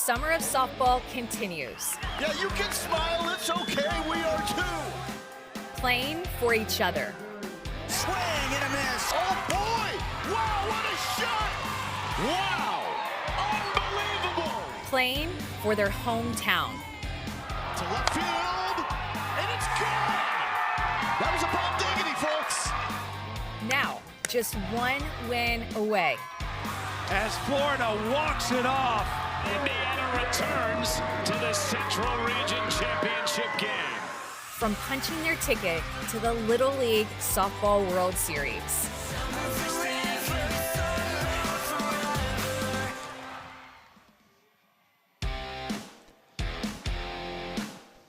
summer of softball continues. Yeah, you can smile, it's okay, we are too. Playing for each other. Swing and a miss. Oh boy! Wow, what a shot! Wow! Unbelievable! Playing for their hometown. To left field, and it's gone! That was a Bob Diggity, folks! Now, just one win away. As Florida walks it off. Indiana returns to the Central Region Championship game. From punching their ticket to the Little League Softball World Series.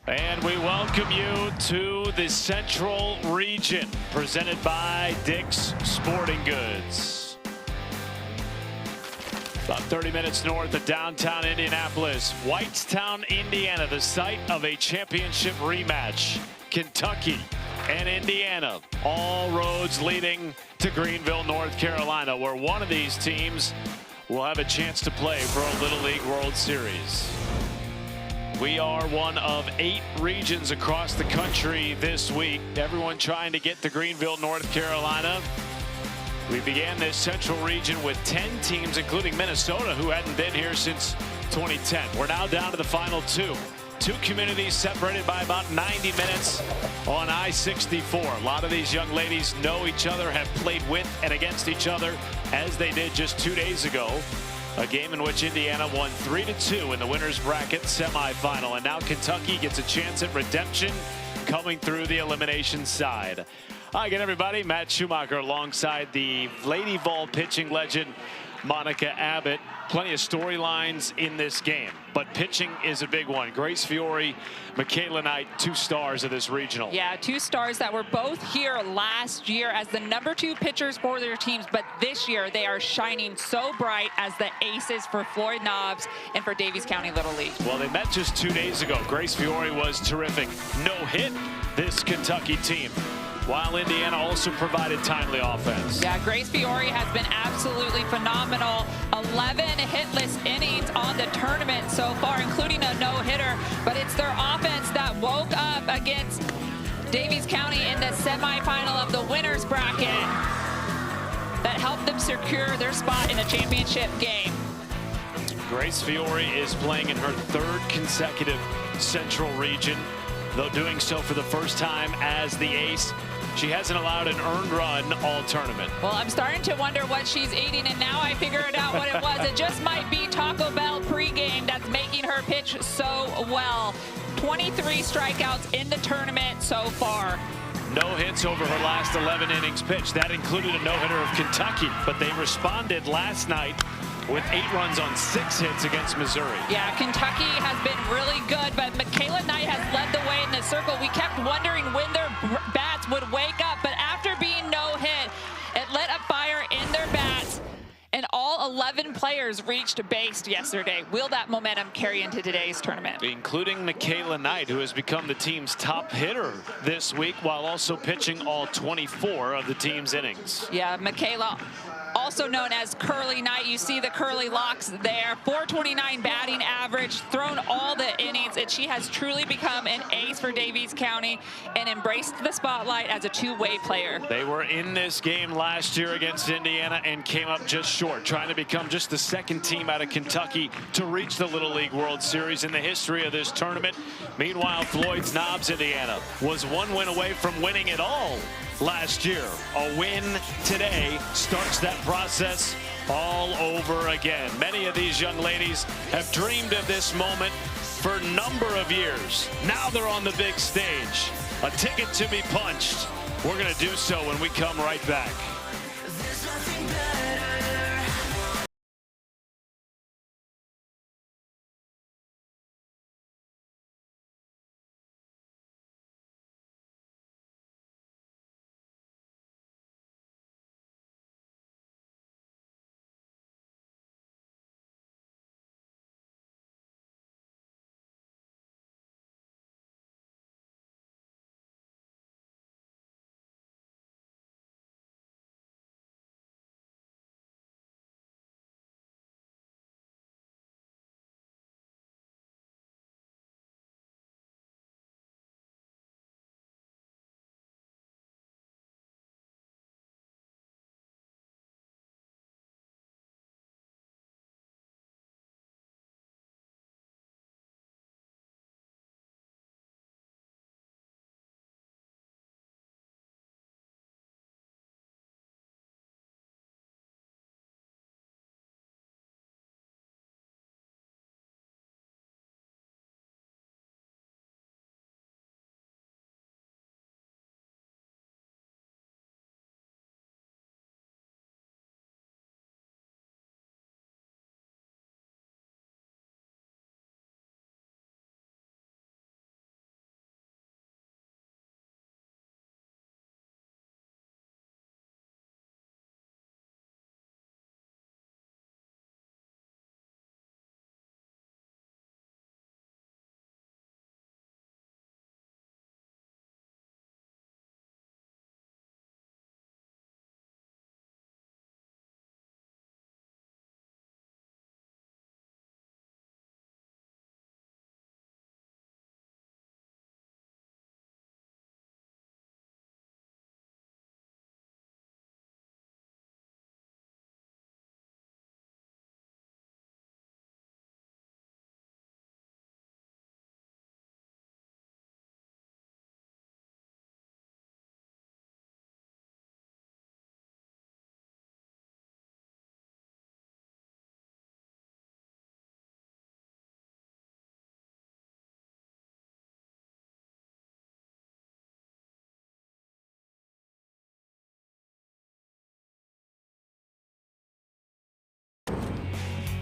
And we welcome you to the Central Region, presented by Dick's Sporting Goods. About 30 minutes north of downtown Indianapolis, Whitestown, Indiana, the site of a championship rematch. Kentucky and Indiana, all roads leading to Greenville, North Carolina, where one of these teams will have a chance to play for a Little League World Series. We are one of 8 regions across the country this week. Everyone trying to get to Greenville, North Carolina. We began this Central Region with 10 teams, including Minnesota, who hadn't been here since 2010. We're now down to the final 2. 2 communities separated by about 90 minutes on I-64. A lot of these young ladies know each other, have played with and against each other, as they did just 2 days ago. A game in which Indiana won 3-2 in the winner's bracket semifinal. And now Kentucky gets a chance at redemption coming through the elimination side. Hi again, everybody. Matt Schumacher alongside the Lady Vol pitching legend, Monica Abbott. Plenty of storylines in this game, but pitching is a big one. Grace Fiore, Michaela Knight, 2 stars of this regional. Yeah, 2 stars that were both here last year as the #2 pitchers for their teams, but this year they are shining so bright as the aces for Floyd Knobs and for Davies County Little League. Well, they met just 2 days ago. Grace Fiore was terrific. No hit, this Kentucky team, while Indiana also provided timely offense. Yeah, Grace Fiore has been absolutely phenomenal. 11 hitless innings on the tournament so far, including a no-hitter. But it's their offense that woke up against Davies County in the semifinal of the winner's bracket that helped them secure their spot in a championship game. Grace Fiore is playing in her 3rd consecutive Central Region, though doing so for the first time as the ace. She hasn't allowed an earned run all tournament. Well, I'm starting to wonder what she's eating, and now I figured out what it was. It just might be Taco Bell pregame that's making her pitch so well. 23 strikeouts in the tournament so far. No hits over her last 11 innings pitched. That included a no-hitter of Kentucky, but they responded last night with 8 runs on 6 hits against Missouri. Yeah, Kentucky has been really good, but Michaela Knight has led the way in the circle. We kept wondering when their bats would wake up, but after being no-hit, it lit a fire in their bats, and all 11 players reached base yesterday. Will that momentum carry into today's tournament? Including Michaela Knight, who has become the team's top hitter this week, while also pitching all 24 of the team's innings. Yeah, Michaela, also known as Curly Knight. You see the curly locks there. 429 batting average, thrown all the innings, and she has truly become an ace for Davies County and embraced the spotlight as a 2-way player. They were in this game last year against Indiana and came up just short, trying to become just the 2nd team out of Kentucky to reach the Little League World Series in the history of this tournament. Meanwhile, Floyd Knobs, Indiana, was 1 win away from winning it all last year. A win today starts that process all over again. Many of these young ladies have dreamed of this moment for a number of years. Now they're on the big stage. A ticket to be punched. We're going to do so when we come right back.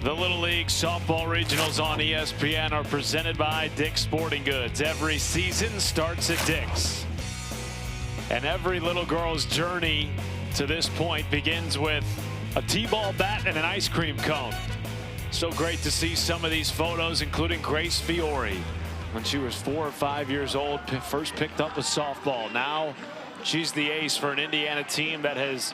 The Little League Softball Regionals on ESPN are presented by Dick's Sporting Goods. Every season starts at Dick's. And every little girl's journey to this point begins with a T-ball bat and an ice cream cone. So great to see some of these photos, including Grace Fiore. When she was 4 or 5 years old, first picked up a softball. Now she's the ace for an Indiana team that has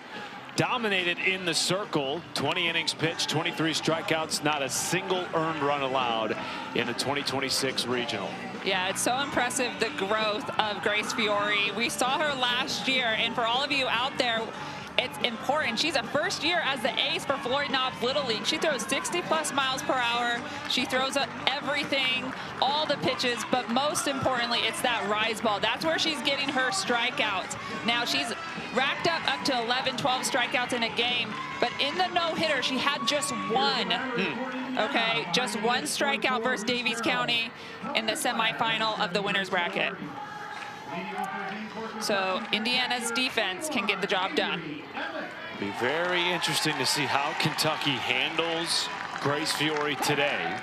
dominated in the circle. 20 innings pitched, 23 strikeouts, not a single earned run allowed in the 2026 regional. Yeah, it's so impressive, the growth of Grace Fiore. We saw her last year, and for all of you out there, it's important. She's a first year as the ace for Floyd Knobs Little League. She throws 60+ miles per hour. She throws everything, all the pitches, but most importantly, it's that rise ball. That's where she's getting her strikeouts. Now she's racked up to 11, 12 strikeouts in a game, but in the no-hitter, she had just one. Okay, just one strikeout versus Davies County in the semifinal of the winner's bracket. So Indiana's defense can get the job done. Be very interesting to see how Kentucky handles Grace Fiore today.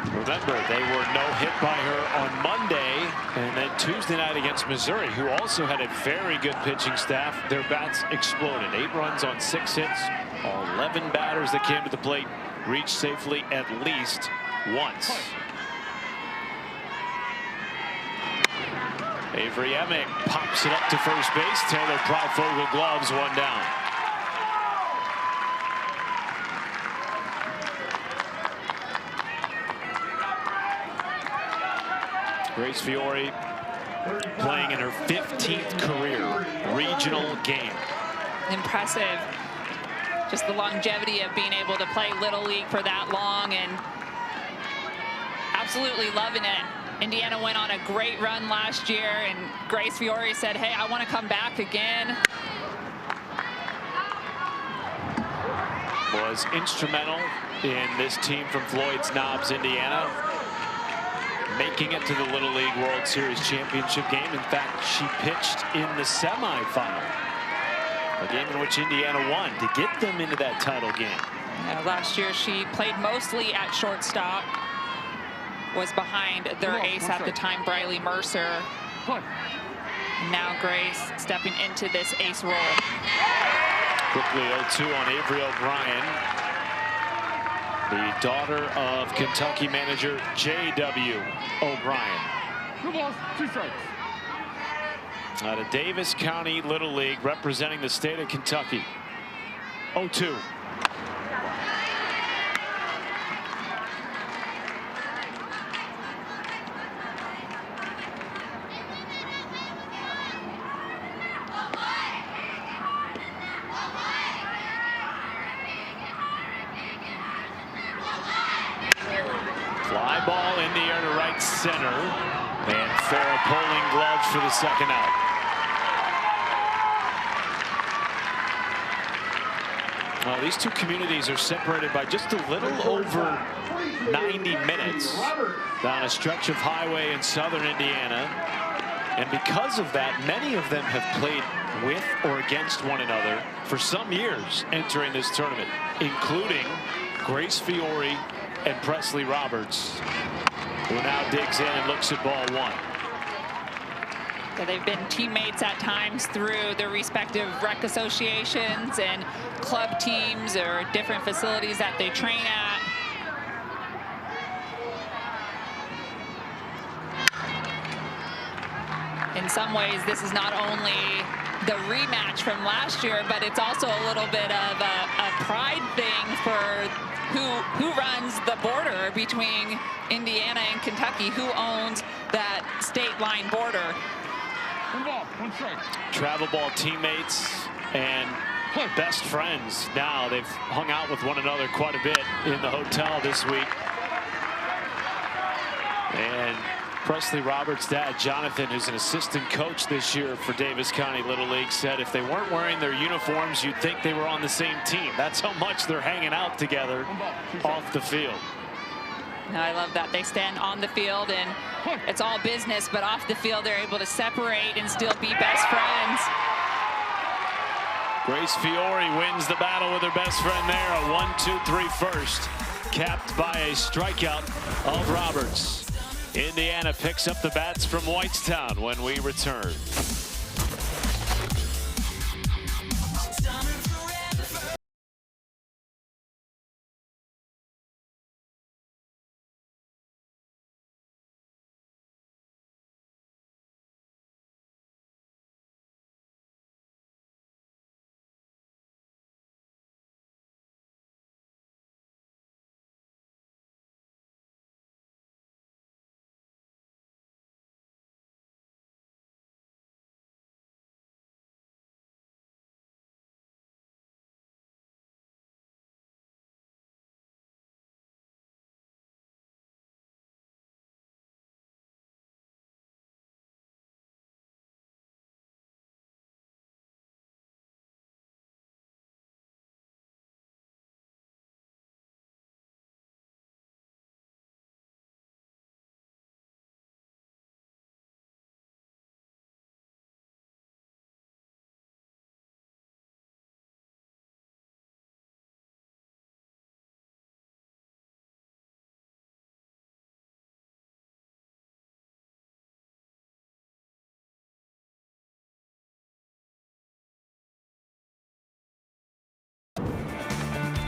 Remember, they were no-hit by her on Monday, and then Tuesday night against Missouri, who also had a very good pitching staff. Their bats exploded. 8 runs on 6 hits. All 11 batters that came to the plate reached safely at least once. Avery Emick pops it up to first base. Taylor Proudfogle gloves one down. Grace Fiore playing in her 15th career regional game. Impressive. Just the longevity of being able to play Little League for that long, and absolutely loving it. Indiana went on a great run last year, and Grace Fiore said, hey, I want to come back again. Was instrumental in this team from Floyd's Knobs, Indiana, making it to the Little League World Series championship game. In fact, she pitched in the semifinal, a game in which Indiana won to get them into that title game. Last year, she played mostly at shortstop, was behind their ace at the time, Briley Mercer. Now Grace stepping into this ace role. Quickly 0-2 on Avery O'Brien, the daughter of Kentucky manager J.W. O'Brien. 2 balls, 2 strikes. Out of Davis County Little League, representing the state of Kentucky. 0-2. Fly ball in the air to right center, and Farrah pulling gloves for the second out. Well, these two communities are separated by just a little over 90 minutes down a stretch of highway in southern Indiana. And because of that, many of them have played with or against one another for some years entering this tournament, including Grace Fiore and Presley Roberts, who now digs in and looks at ball 1. So they've been teammates at times through their respective rec associations and club teams or different facilities that they train at. In some ways, this is not only the rematch from last year, but it's also a little bit of a pride thing for who runs the border between Indiana and Kentucky, who owns that state line border. 1 ball, 1 strike. Travel ball teammates and best friends now. They've hung out with one another quite a bit in the hotel this week. And Presley Roberts' dad, Jonathan, who's an assistant coach this year for Davis County Little League, said if they weren't wearing their uniforms, you'd think they were on the same team. That's how much they're hanging out together off the field. No, I love that. They stand on the field and it's all business, but off the field they're able to separate and still be best friends. Grace Fiore wins the battle with her best friend there. A 1-2-3 first, capped by a strikeout of Roberts. Indiana picks up the bats from Whitestown when we return.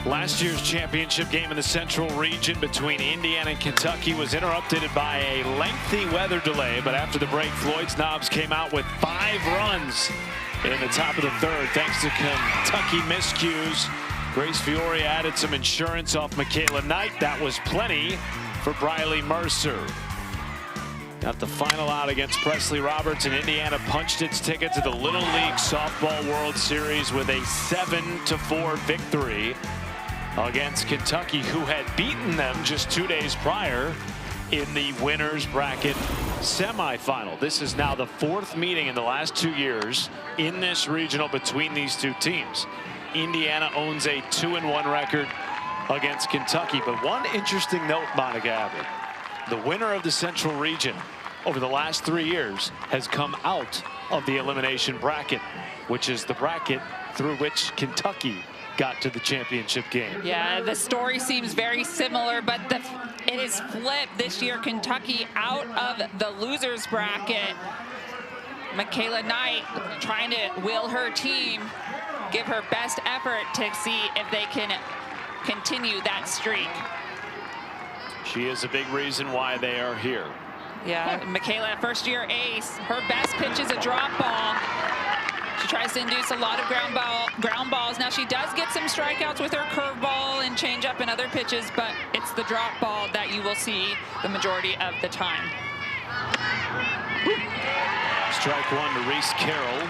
Last year's championship game in the Central region between Indiana and Kentucky was interrupted by a lengthy weather delay, but after the break, Floyd's Knobs came out with 5 runs in the top of the third thanks to Kentucky miscues. Grace Fiore added some insurance off Michaela Knight. That was plenty for Briley Mercer. Got the final out against Presley Roberts, and Indiana punched its ticket to the Little League Softball World Series with a 7-4 victory against Kentucky, who had beaten them just 2 days prior in the winners bracket semifinal. This is now the 4th meeting in the last 2 years in this regional between these two teams. Indiana owns a 2-1 record against Kentucky. But one interesting note, Monica Abbott, the winner of the Central region over the last 3 years has come out of the elimination bracket, which is the bracket through which Kentucky got to the championship game. Yeah, the story seems very similar, but it is flipped this year. Kentucky out of the losers bracket. Michaela Knight trying to will her team give her best effort to see if they can continue that streak. She is a big reason why they are here. Yeah, Michaela, first-year ace. Her best pitch is a drop ball. She tries to induce a lot of ground balls. Now, she does get some strikeouts with her curveball and changeup and other pitches, but it's the drop ball that you will see the majority of the time. Strike one to Reese Carroll.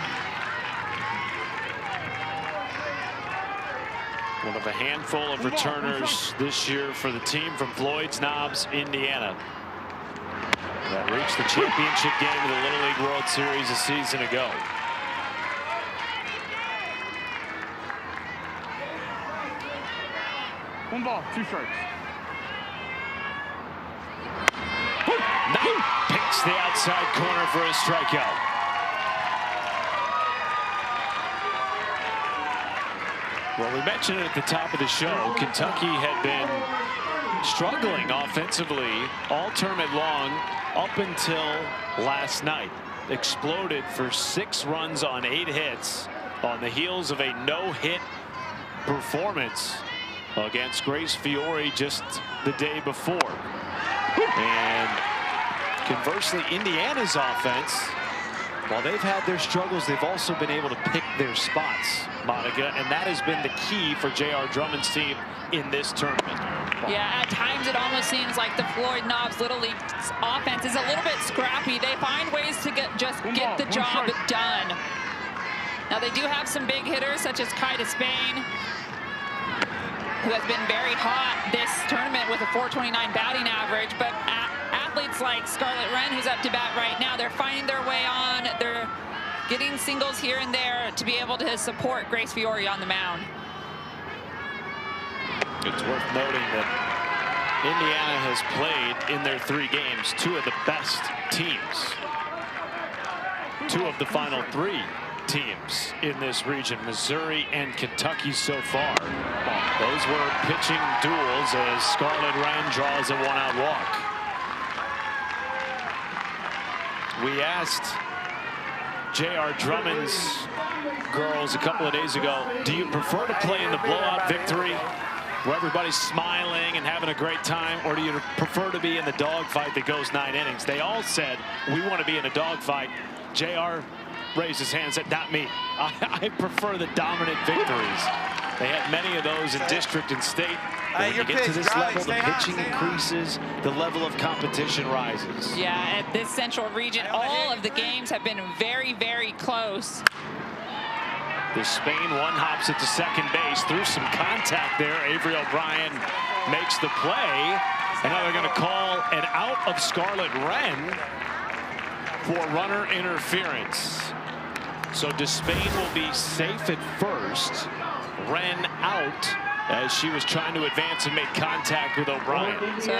One of a handful of returners this year for the team from Floyd's Knobs, Indiana, that reached the championship game of the Little League World Series a season ago. One ball, 2 strikes. Knight picks the outside corner for a strikeout. Well, we mentioned it at the top of the show. Kentucky had been struggling offensively all tournament long up until last night. Exploded for 6 runs on 8 hits on the heels of a no-hit performance against Grace Fiore just the day before. And conversely, Indiana's offense, while they've had their struggles, they've also been able to pick their spots, Monica, and that has been the key for J.R. Drummond's team in this tournament. Yeah, at times it almost seems like the Floyd Knobs Little League offense is a little bit scrappy. They find ways to get the job done. Now, they do have some big hitters, such as Kaida Spain, who has been very hot this tournament with a .429 batting average, but athletes like Scarlett Wren, who's up to bat right now, they're finding their way on. They're getting singles here and there to be able to support Grace Fiore on the mound. It's worth noting that Indiana has played in their 3 games 2 of the best teams. 2 of the final 3 teams in this region, Missouri and Kentucky so far. Those were pitching duels as Scarlett Wren draws a one-out walk. We asked J.R. Drummond's girls a couple of days ago, do you prefer to play in the blowout victory where everybody's smiling and having a great time, or do you prefer to be in the dogfight that goes 9 innings? They all said, we want to be in a dogfight. J.R. raised his hand and said, not me. I prefer the dominant victories. They had many of those in district and state. But when you get to this level, the pitching increases, the level of competition rises. Yeah, at this central region, all of the games have been very, very close. The Spain one hops it to second base through some contact there. Avery O'Brien makes the play. And now they're going to call an out of Scarlett Wren for runner interference. So Despain will be safe at first. Wren out as she was trying to advance and make contact with O'Brien. So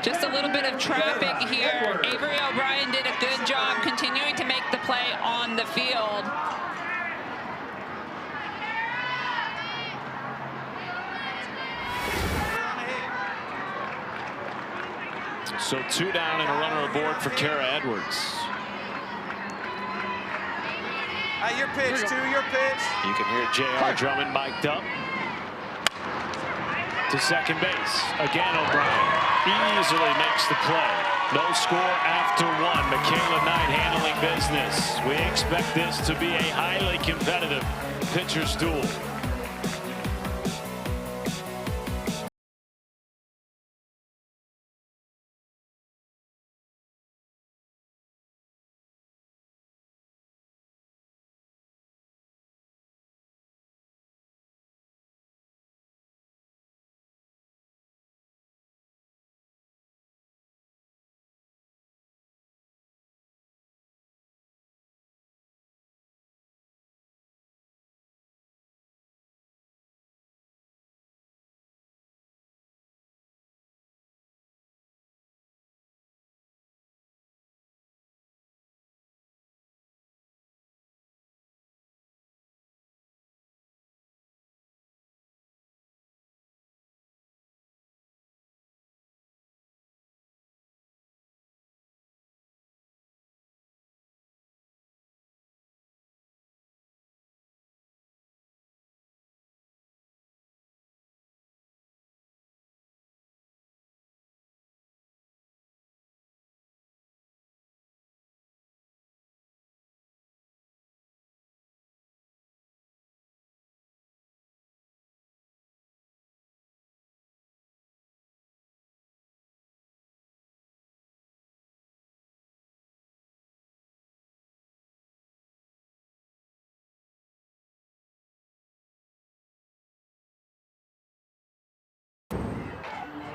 just a little bit of traffic here. Avery O'Brien did a good job continuing to make the play on the field. So 2 down and a runner aboard for Kara Edwards. Your pitch, your pitch. You can hear J.R. Drummond mic'd up to second base. Again, O'Brien easily makes the play. No score after 1. Michaela Knight handling business. We expect this to be a highly competitive pitcher's duel.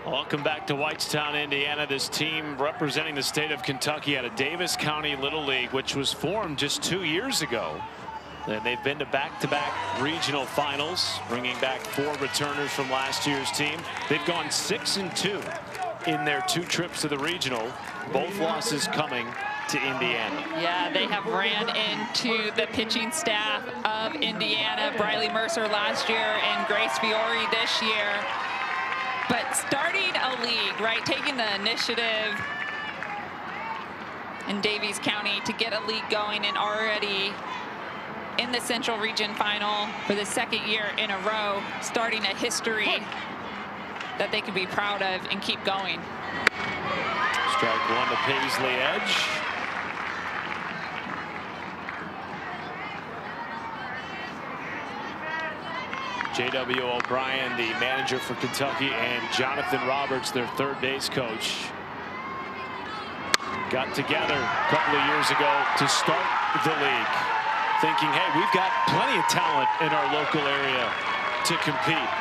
Welcome back to Whitestown, Indiana. This team representing the state of Kentucky out of Davis County Little League, which was formed just 2 years ago. And they've been to back-to-back regional finals, bringing back 4 returners from last year's team. They've gone 6-2 in their 2 trips to the regional, both losses coming to Indiana. Yeah, they have ran into the pitching staff of Indiana, Briley Mercer last year and Grace Fiore this year. But starting a league, right, taking the initiative in Daviess County to get a league going, and already in the Central Region Final for the 2nd year in a row, starting a history that they can be proud of and keep going. Strike 1 to Paisley Edge. J.W. O'Brien, the manager for Kentucky, and Jonathan Roberts, their 3rd base coach, got together a couple of years ago to start the league, thinking, hey, we've got plenty of talent in our local area to compete.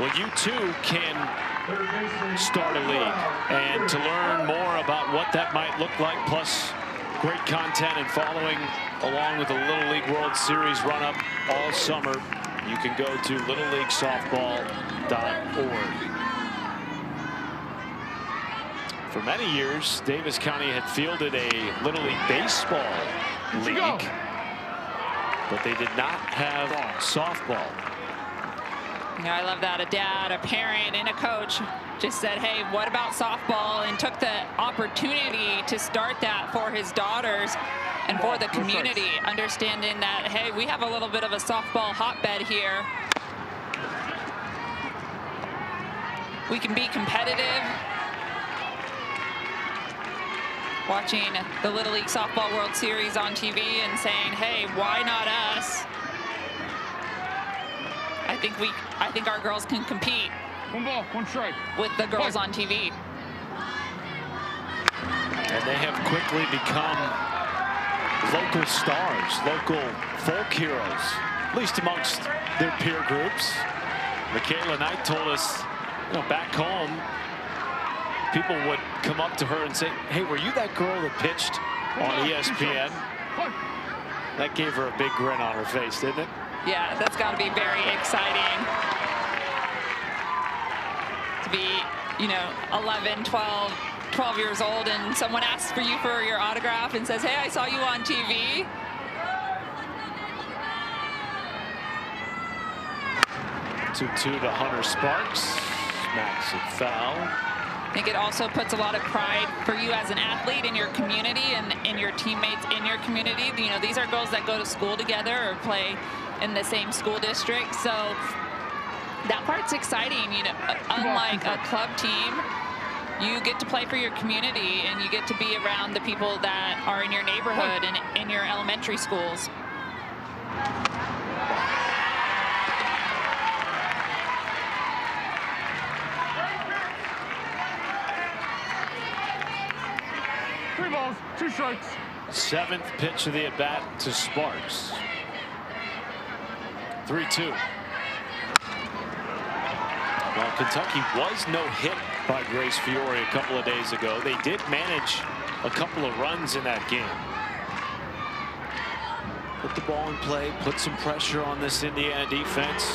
Well, you too can start a league, and to learn more about what that might look like, plus great content and following along with the Little League World Series run-up all summer, you can go to littleleaguesoftball.org. For many years, Davis County had fielded a Little League Baseball league. but they did not have softball. You know, I love that a dad, a parent, and a coach just said, hey, what about softball? And took the opportunity to start that for his daughters and for the community, understanding that, hey, we have a little bit of a softball hotbed here. We can be competitive. Watching the Little League Softball World Series on TV and saying, hey, why not us? I think our girls can compete. 1 ball, 1 strike. With the girls on TV. And they have quickly become local stars, local folk heroes, at least amongst their peer groups. Michaela Knight told us, you know, back home, people would come up to her and say, hey, were you that girl that pitched on ESPN? That gave her a big grin on her face, didn't it? Yeah, that's got to be very exciting to be, you know, 11, 12 years old, and someone asks for you for your autograph and says, hey, I saw you on TV. Two to Hunter Sparks. Smacks it foul. I think it also puts a lot of pride for you as an athlete in your community and in your teammates in your community. You know, these are girls that go to school together or play in the same school district. So that part's exciting. You know, unlike a club team, you get to play for your community and you get to be around the people that are in your neighborhood and in your elementary schools. Three balls, 2 strikes. 7th pitch of the at-bat to Sparks. 3-2. Well, Kentucky was no hit by Grace Fiore a couple of days ago. They did manage a couple of runs in that game. Put the ball in play, put some pressure on this Indiana defense.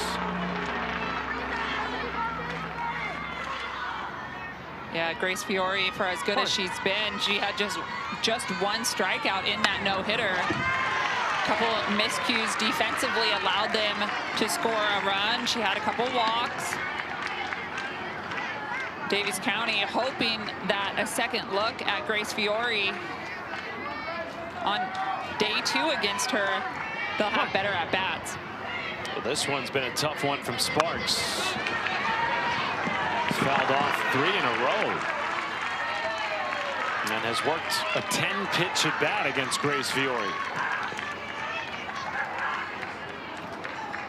Yeah, Grace Fiore, for as good as she's been, she had just 1 strikeout in that no-hitter. A couple miscues defensively allowed them to score a run. She had a couple walks. Davies County hoping that a second look at Grace Fiore on day 2 against her, they'll have better at-bats. Well, this one's been a tough one from Sparks. Fouled off 3 in a row. And has worked a 10-pitch at-bat against Grace Fiore.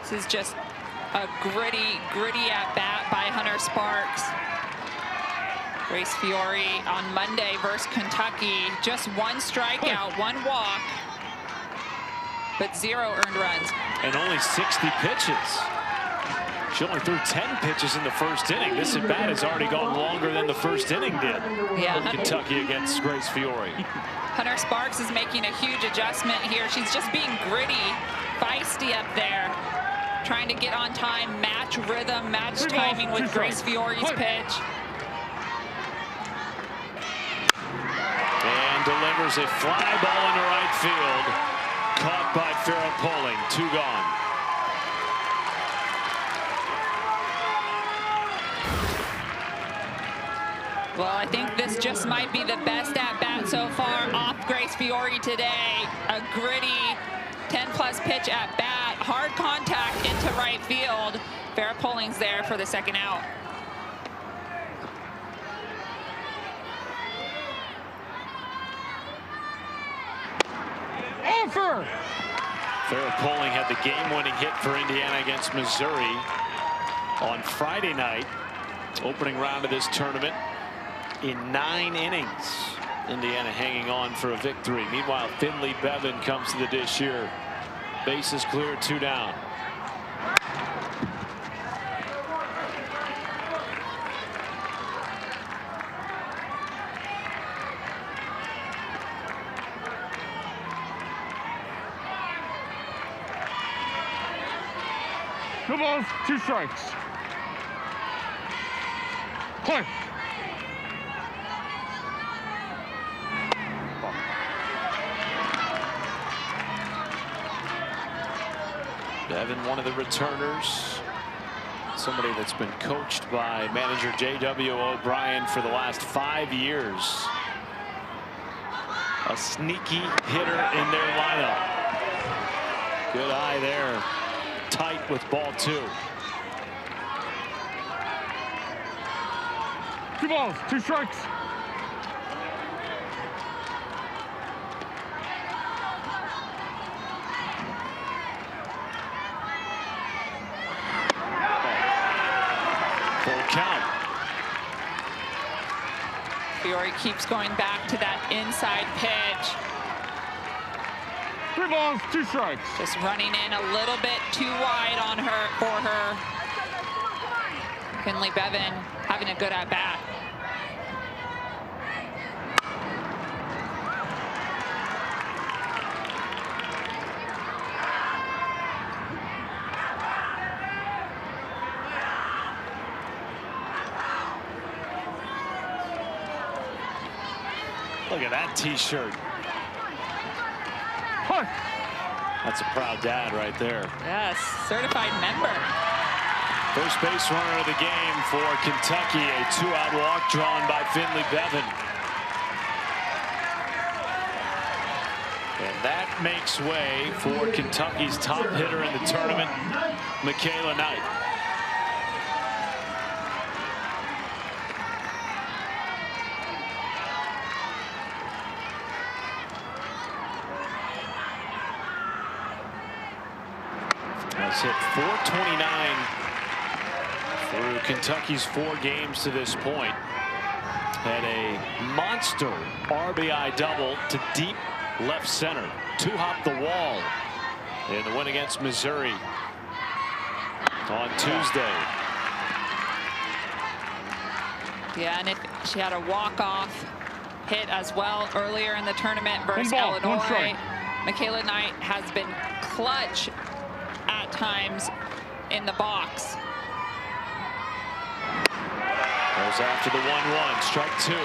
This is just a gritty at-bat by Hunter Sparks. Grace Fiore on Monday versus Kentucky, just 1 strikeout, 1 walk, but 0 earned runs. And only 60 pitches. She only threw 10 pitches in the first inning. This at-bat has already gone longer than the first inning did. Yeah. For Kentucky against Grace Fiore. Hunter Sparks is making a huge adjustment here. She's just being gritty, feisty up there, trying to get on time, match rhythm, match timing with Grace Fiore's pitch. And delivers a fly ball into right field. Caught by Farrah Poling. 2 gone. Well, I think this just might be the best at-bat so far off Grace Fiore today. A gritty 10-plus pitch at-bat, hard contact into right field. Farrah Poling's there for the second out. Over! Farrah Poling had the game-winning hit for Indiana against Missouri on Friday night, opening round of this tournament. In 9 innings, Indiana hanging on for a victory. Meanwhile, Finley Bevan comes to the dish here. Bases clear, 2 down. No balls, 2 strikes. Play. Bevan, one of the returners. Somebody that's been coached by manager J.W. O'Brien for the last 5 years. A sneaky hitter in their lineup. Good eye there. Tight with ball 2. 2 balls, 2 strikes. Full count. Fiore keeps going back to that inside pitch. 3 balls, 2 strikes. Just running in a little bit too wide on her for her. Kinley Bevan having a good at bat. Look at that t-shirt. That's a proud dad right there. Yes, certified member. First base runner of the game for Kentucky. A 2-out walk drawn by Finley Bevan. And that makes way for Kentucky's top hitter in the tournament, Michaela Knight. Has hit .429 through Kentucky's 4 games to this point. Had a monster RBI double to deep left center. 2-hop the wall in the win against Missouri on Tuesday. Yeah, and she had a walk-off hit as well earlier in the tournament versus 1 ball, 1 Illinois. strike. Michaela Knight has been clutch at times in the box. Goes after the 1-1, strike 2.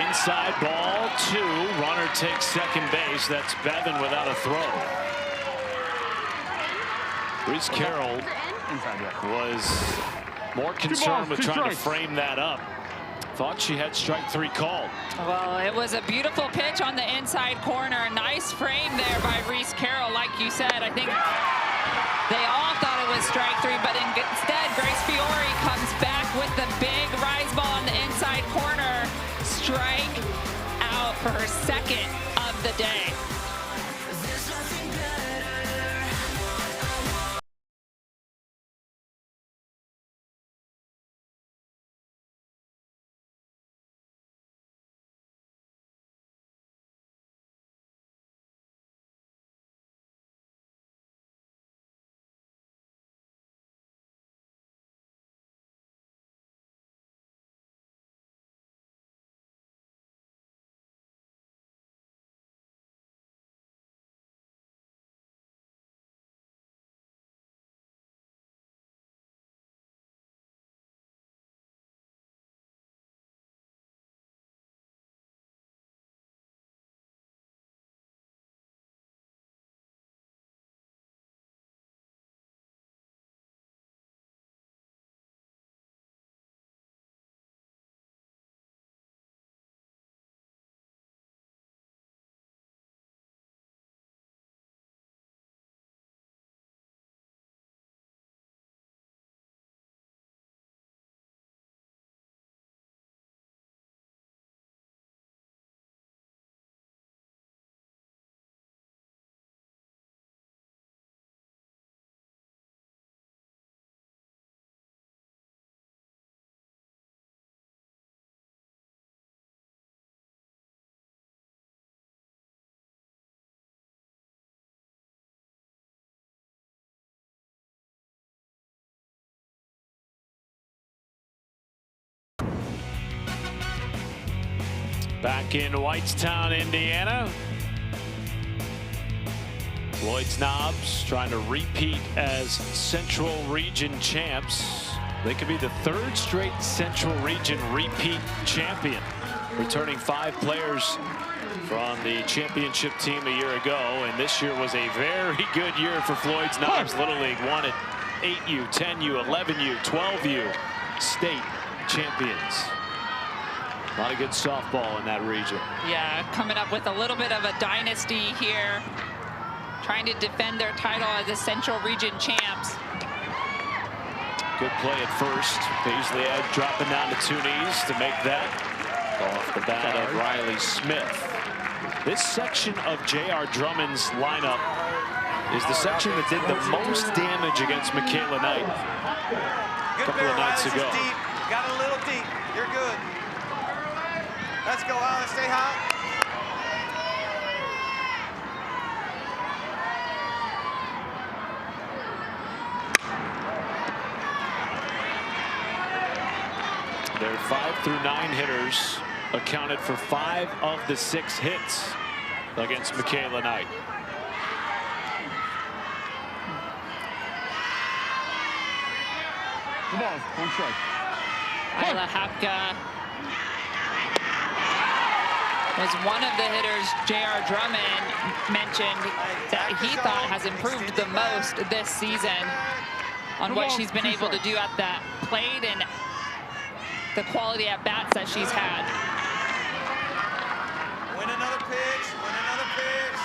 Inside ball 2. Runner takes second base. That's Bevan without a throw. Reese Carroll was more concerned with trying to frame that up. Thought she had strike 3 called. Well, it was a beautiful pitch on the inside corner. Nice frame there by Reese Carroll. Like you said, I think they all thought it was strike 3, but instead Grace Fiore comes back with the big rise ball on the inside corner. Strike out for her 2nd of the day. Back in Whitestown, Indiana. Floyd Knobs trying to repeat as Central Region champs. They could be the third straight Central Region repeat champion, returning 5 players from the championship team a year ago, and this year was a very good year for Floyd Knobs. Little League won it 8U, 10U, 11U, 12U state champions. A lot of good softball in that region. Yeah, coming up with a little bit of a dynasty here, trying to defend their title as the Central Region champs. Good play at first. Paisley Ed dropping down to 2 knees to make that off the bat of Riley Smith. This section of J.R. Drummond's lineup is the section that did the most damage against Michaela Knight a couple of nights ago. Deep. Got a little deep. You're good. Let's go, Alice. Stay hot. Their 5 through 9 hitters accounted for 5 of the 6 hits against Michaela Knight. Come on, 1 strike. Isla Hapka was one of the hitters J.R. Drummond mentioned that he thought has improved the most this season on what she's been able to do at that plate and the quality at bats that she's had. Win another pitch. Win another pitch.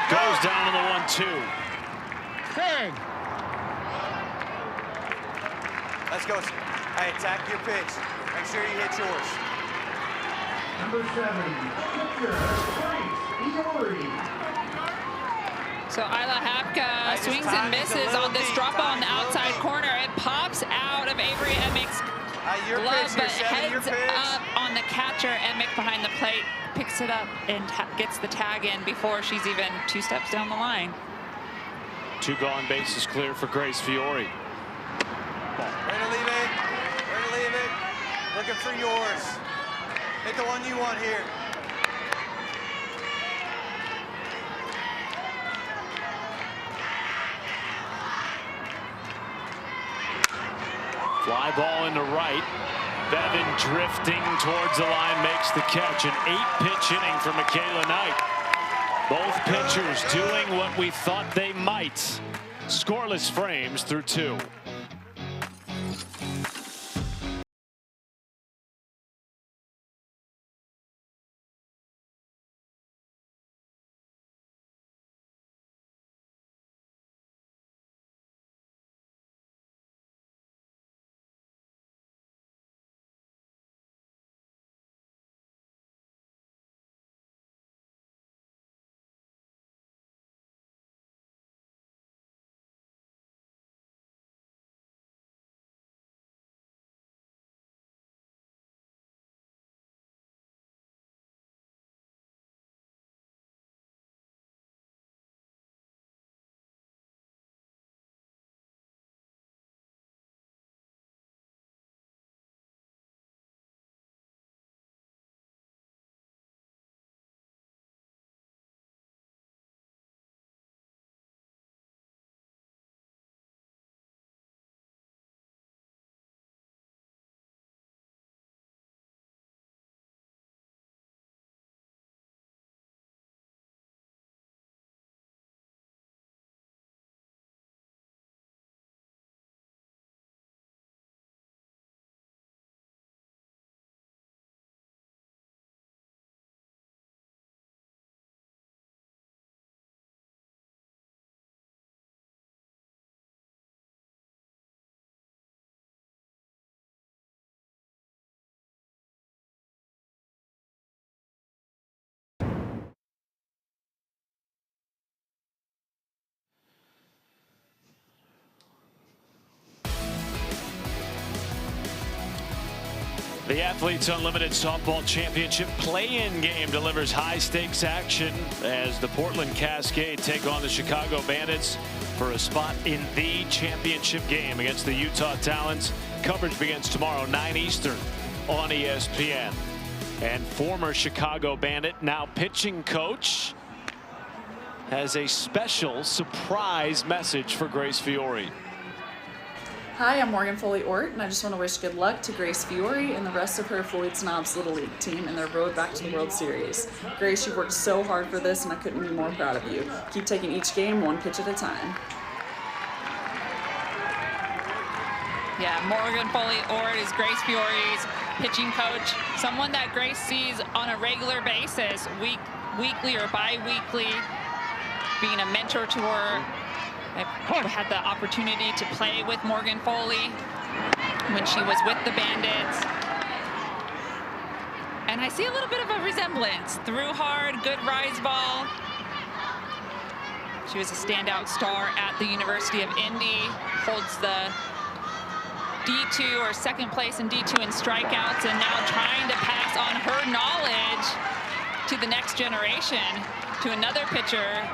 Goes down to the 1-2. Bang! Let's go. Hey, attack your pitch. Make sure you hit yours. Number 7, pitcher, Frank Iori. So Isla Hapka swings and misses on this drop ball on the outside corner. It pops out of Avery Emick's Your glove, pitch but here, Chevy, your heads pitch. up on the catcher. Emick behind the plate picks it up and gets the tag in before she's even 2 steps down the line. 2 gone, bases clear for Grace Fiore. Way to leave it. Way to leave it. Looking for yours. Hit the one you want here. Fly ball into right. Bevan drifting towards the line, makes the catch. An 8-pitch inning for Michaela Knight. Both pitchers doing what we thought they might. Scoreless frames through 2. The Athletes Unlimited Softball Championship play-in game delivers high-stakes action as the Portland Cascade take on the Chicago Bandits for a spot in the championship game against the Utah Talons. Coverage begins tomorrow, 9 Eastern on ESPN. And former Chicago Bandit, now pitching coach, has a special surprise message for Grace Fiore. Hi, I'm Morgan Foley-Ort, and I just want to wish good luck to Grace Fiore and the rest of her Floyd Snobs Little League team in their road back to the World Series. Grace, you've worked so hard for this, and I couldn't be more proud of you. Keep taking each game one pitch at a time. Yeah, Morgan Foley-Ort is Grace Fiore's pitching coach, someone that Grace sees on a regular basis, weekly or bi-weekly, being a mentor to her. I've had the opportunity to play with Morgan Foley when she was with the Bandits. And I see a little bit of a resemblance. Threw hard, good rise ball. She was a standout star at the University of Indy, holds the D2 or second place in D2 in strikeouts, and now trying to pass on her knowledge to the next generation, to another pitcher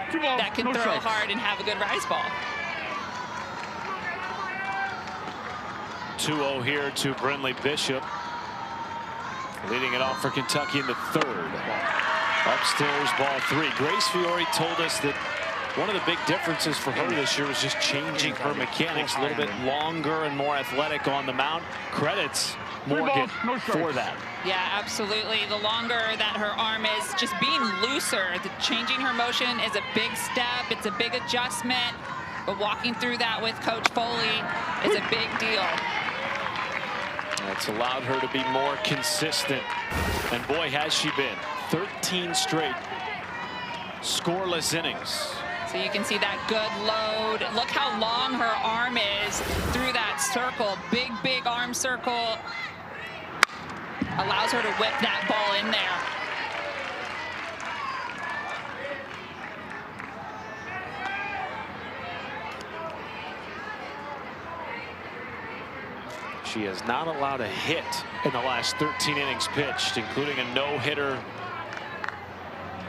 that can throw hard and have a good rise ball. 2-0 here to Brinley Bishop. Leading it off for Kentucky in the third. Upstairs, ball 3. Grace Fiore told us that one of the big differences for her this year was just changing her mechanics, a little bit longer and more athletic on the mound. Credits Morgan for that. Yeah, absolutely. The longer that her arm is, just being looser, changing her motion is a big step. It's a big adjustment. But walking through that with Coach Foley is a big deal. That's allowed her to be more consistent. And boy, has she been. 13 straight scoreless innings. So you can see that good load. Look how long her arm is through that circle. Big, big arm circle. Allows her to whip that ball in there. She has not allowed a hit in the last 13 innings pitched, including a no-hitter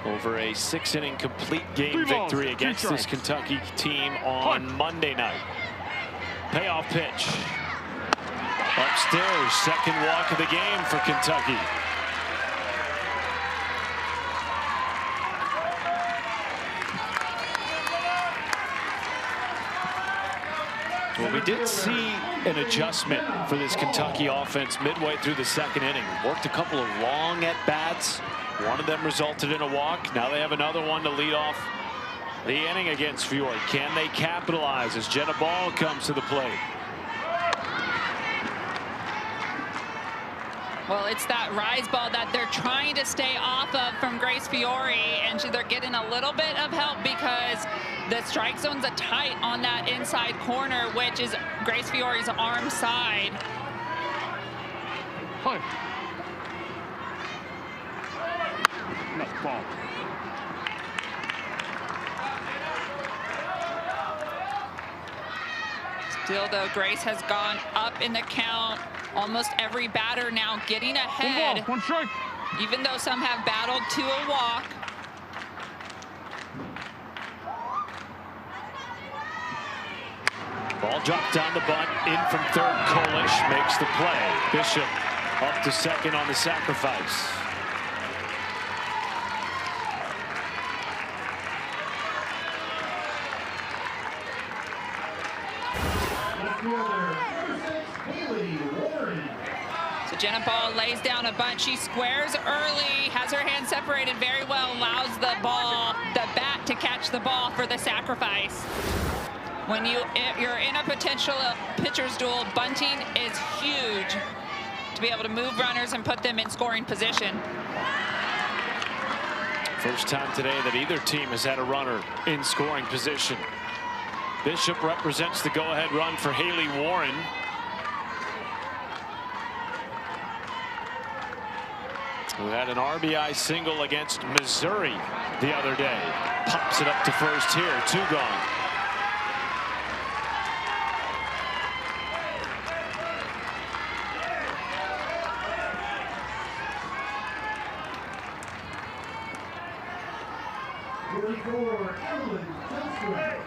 over a 6-inning complete game victory against this Kentucky team on Monday night. Payoff pitch. Upstairs, second walk of the game for Kentucky. Well, we did see an adjustment for this Kentucky offense midway through the second inning. Worked a couple of long at-bats. One of them resulted in a walk. Now they have another one to lead off the inning against Fiore. Can they capitalize as Jenna Ball comes to the plate? Well, it's that rise ball that they're trying to stay off of from Grace Fiore, and they're getting a little bit of help because the strike zone's a tight on that inside corner, which is Grace Fiore's arm side. Ball. Still, though, Grace has gone up in the count. Almost every batter now getting ahead. One strike. Even though some have battled to a walk. Ball dropped down the bunt, in from third. Kolish makes the play. Bishop up to second on the sacrifice. So Jenna Ball lays down a bunt. She squares early, has her hands separated very well, allows the bat to catch the ball for the sacrifice. When you're in a potential pitcher's duel, bunting is huge to be able to move runners and put them in scoring position. First time today that either team has had a runner in scoring position. Bishop represents the go-ahead run for Haley Warren. Who had an RBI single against Missouri the other day. Pops it up to first here. 2 gone.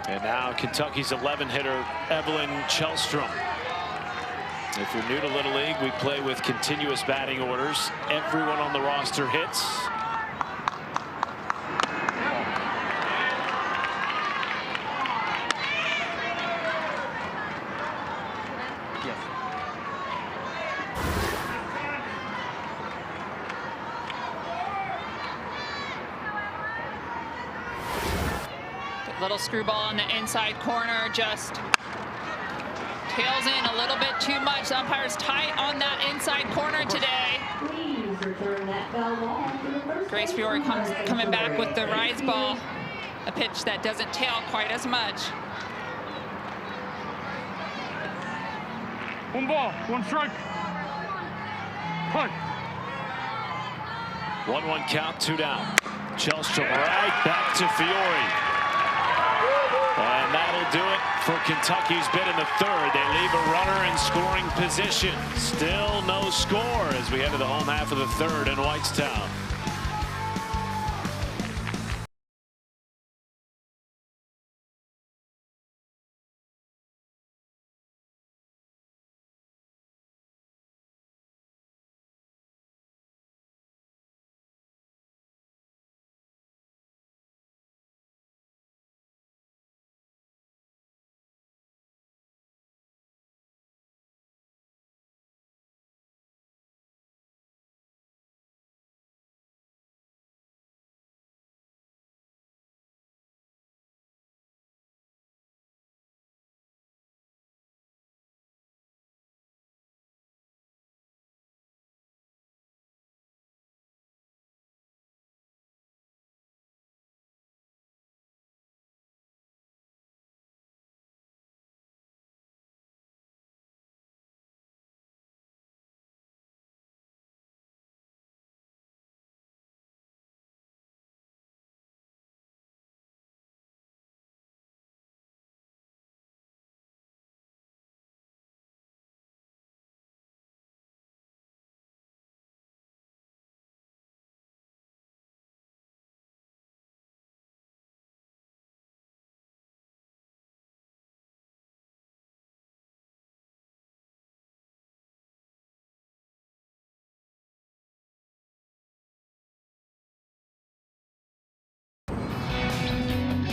And now Kentucky's 11 hitter Evelyn Kjellstrom. If you're new to Little League, we play with continuous batting orders. Everyone on the roster hits. Little screwball on the inside corner, just tails in a little bit too much. The umpire's tight on that inside corner today. Grace Fiore coming back with the rise ball, a pitch that doesn't tail quite as much. 1 ball, 1 strike. Punt. 1-1 count, 2 down. Kjellstrom right back to Fiore. And that'll do it for Kentucky's bid in the third. They leave a runner in scoring position. Still no score as we head to the home half of the third in Whitestown.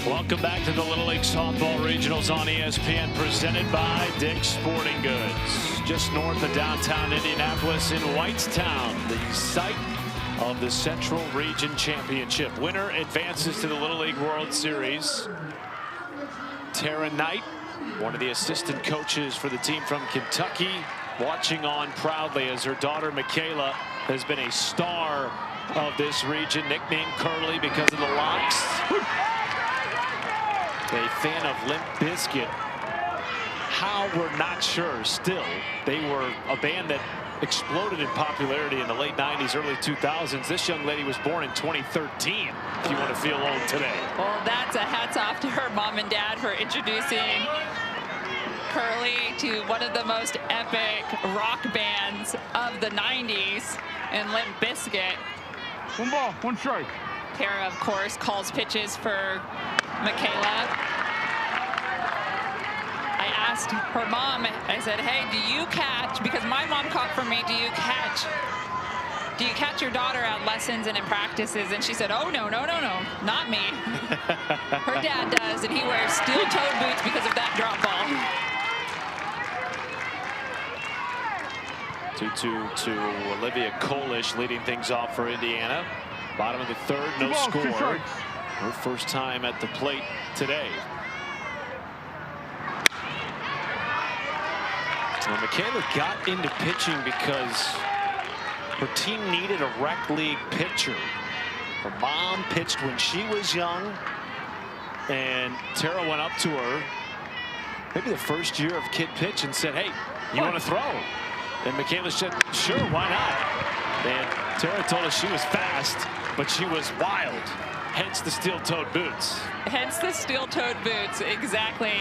Welcome back to the Little League Softball Regionals on ESPN, presented by Dick's Sporting Goods. Just north of downtown Indianapolis in Whitestown, the site of the Central Region Championship. Winner advances to the Little League World Series. Tara Knight, one of the assistant coaches for the team from Kentucky, watching on proudly as her daughter Michaela has been a star of this region, nicknamed Curly because of the locks. A fan of Limp Bizkit. How, we're not sure. Still, they were a band that exploded in popularity in the late 90s, early 2000s. This young lady was born in 2013, if you want to feel old today. Well, that's a hats off to her mom and dad for introducing Curly to one of the most epic rock bands of the 90s in Limp Bizkit. 1 ball, 1 strike. Tara, of course, calls pitches for Michaela. I asked her mom, I said, hey, do you catch, because my mom caught for me, do you catch your daughter at lessons and in practices? And she said, oh, no, not me. Her dad does, and he wears steel-toed boots because of that drop ball. 2-2 to Olivia Kolish, leading things off for Indiana. Bottom of the third, no score. Her first time at the plate today. Well, Michaela got into pitching because her team needed a rec league pitcher. Her mom pitched when she was young, and Tara went up to her, maybe the first year of kid pitch, and said, hey, you want to throw? And Michaela said, sure, why not? And Tara told us she was fast, but she was wild. Hence the steel-toed boots. Hence the steel-toed boots, exactly.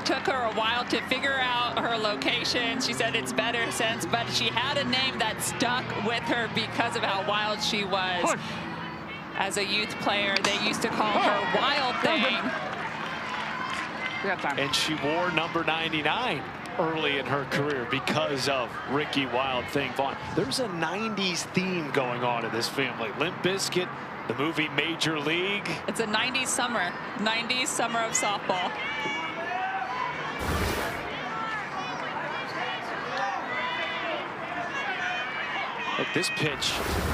Took her a while to figure out her location. She said it's better since, but she had a name that stuck with her because of how wild she was. As a youth player, they used to call her Wild Thing. And she wore number 99. early in her career because of Ricky Wild Thing Vaughn. There's a 90s theme going on in this family. Limp Bizkit, the movie Major League. It's a 90s summer of softball. Look, this pitch,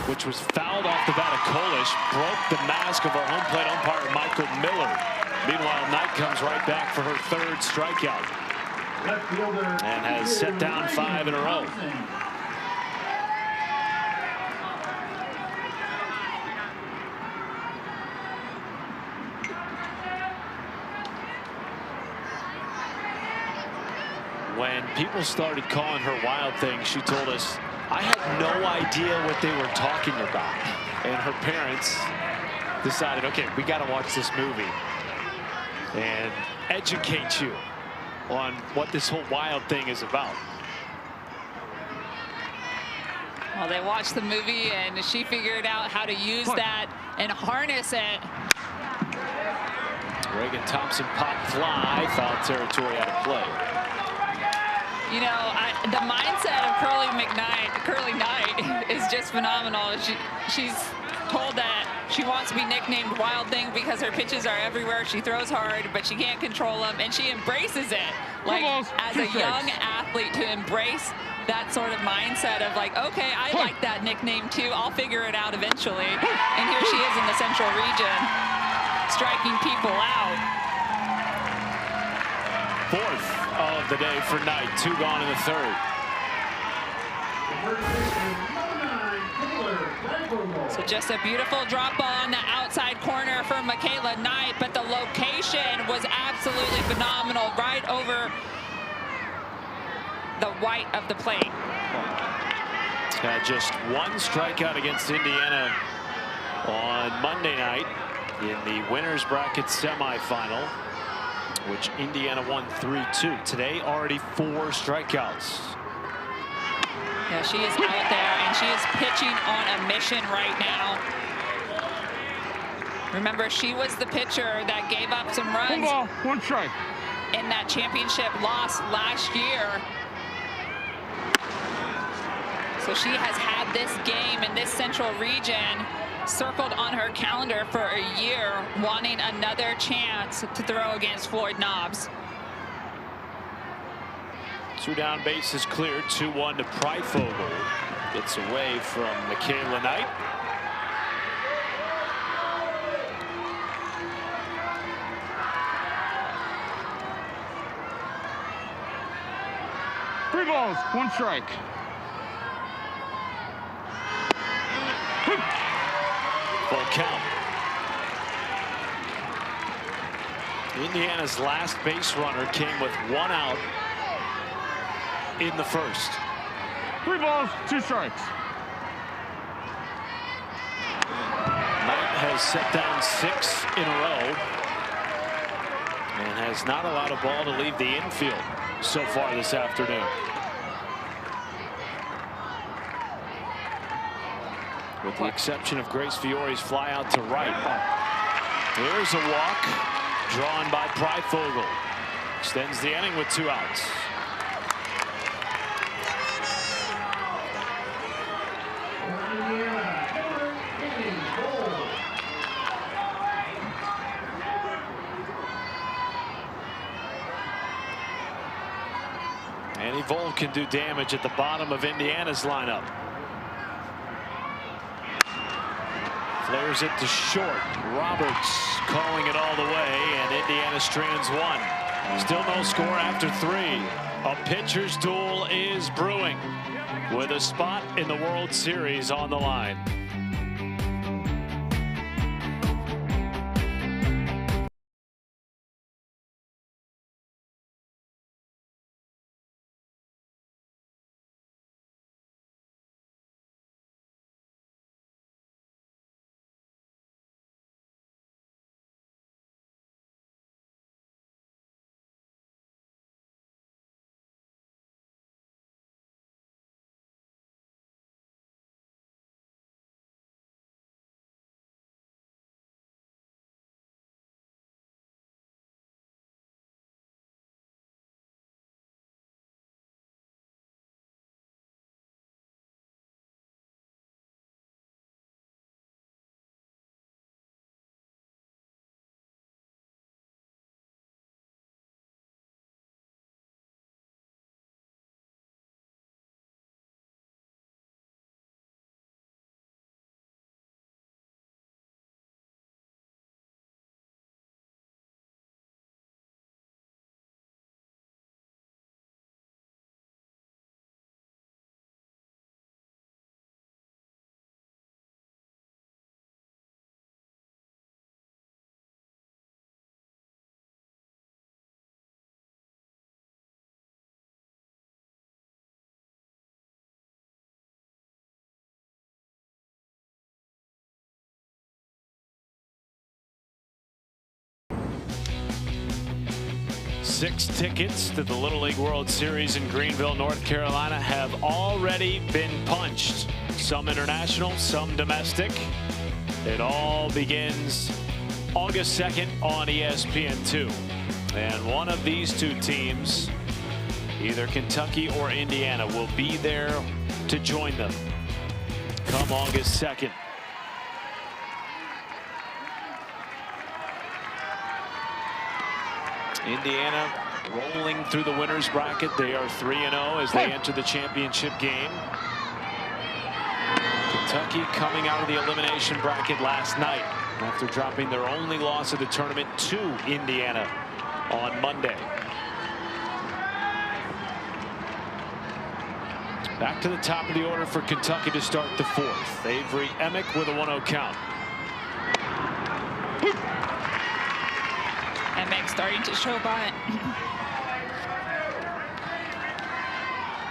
which was fouled off the bat of Kolish, broke the mask of our home plate umpire, Michael Miller. Meanwhile, Knight comes right back for her third strikeout and has set down 5 in a row. When people started calling her Wild Thing, she told us, I had no idea what they were talking about. And her parents decided, okay, we got to watch this movie and educate you on what this whole Wild Thing is about. Well, they watched the movie and she figured out how to use that and harness it. Reagan Thompson pop fly, foul territory out of play. You know, the mindset of Curly Knight is just phenomenal. She's told that she wants to be nicknamed Wild Thing because her pitches are everywhere. She throws hard, but she can't control them, and she embraces it. Like, as a young athlete, to embrace that sort of mindset of like, okay, I like that nickname too. I'll figure it out eventually. And here she is in the Central region, striking people out. Fourth of the day for Knight. 2 gone in the third. So just a beautiful drop ball on the outside corner for Michaela Knight, but the location was absolutely phenomenal, right over the white of the plate. Had just 1 strikeout against Indiana on Monday night in the winners bracket semifinal, which Indiana won 3-2. Today, already 4 strikeouts. Yeah, she is out there, and she is pitching on a mission right now. Remember, she was the pitcher that gave up some runs. 1 ball, 1 strike. In that championship loss last year. So she has had this game in this Central region circled on her calendar for a year, wanting another chance to throw against Floyd Knobs. 2 down, bases cleared. 2-1 to Pryfogle. Gets away from Michaela Knight. Three balls, 1 strike. Full count. Indiana's last base runner came with 1 out in the first. 3 balls, 2 strikes. Knight has set down 6 in a row and has not allowed a ball to leave the infield so far this afternoon. With the exception of Grace Fiore's fly out to right. There's a walk drawn by Pryfogle. Extends the inning with 2 outs. Annie Vold can do damage at the bottom of Indiana's lineup. Flares it to short. Roberts calling it all the way, and Indiana strands 1. Still no score after 3. A pitcher's duel is brewing with a spot in the World Series on the line. 6 tickets to the Little League World Series in Greenville, North Carolina have already been punched. Some international, some domestic. It all begins August 2nd on ESPN2. And one of these two teams, either Kentucky or Indiana, will be there to join them come August 2nd. Indiana rolling through the winners bracket. They are 3-0 as they enter the championship game. Kentucky coming out of the elimination bracket last night after dropping their only loss of the tournament to Indiana on Monday. Back to the top of the order for Kentucky to start the 4th. Avery Emick with a 1-0 count. Emick starting to show bunt.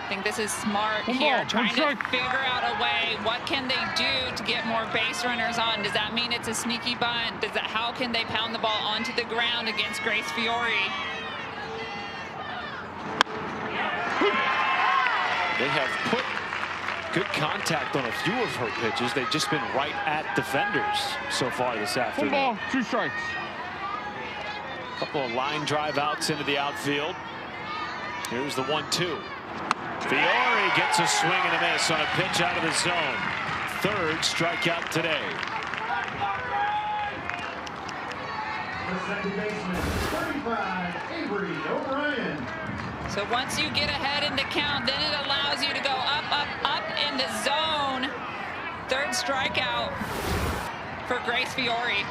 I think this is smart here, trying to figure out a way. What can they do to get more base runners on? Does that mean it's a sneaky bunt? How can they pound the ball onto the ground against Grace Fiore? They have put good contact on a few of her pitches. They've just been right at defenders so far this afternoon. 1 ball, 2 strikes. Couple of line drive outs into the outfield. Here's the 1-2. Fiore gets a swing and a miss on a pitch out of the zone. 3rd strikeout today. The second baseman, 35, Avery O'Brien. So once you get ahead in the count, then it allows you to go up, up, up in the zone. 3rd strikeout for Grace Fiore.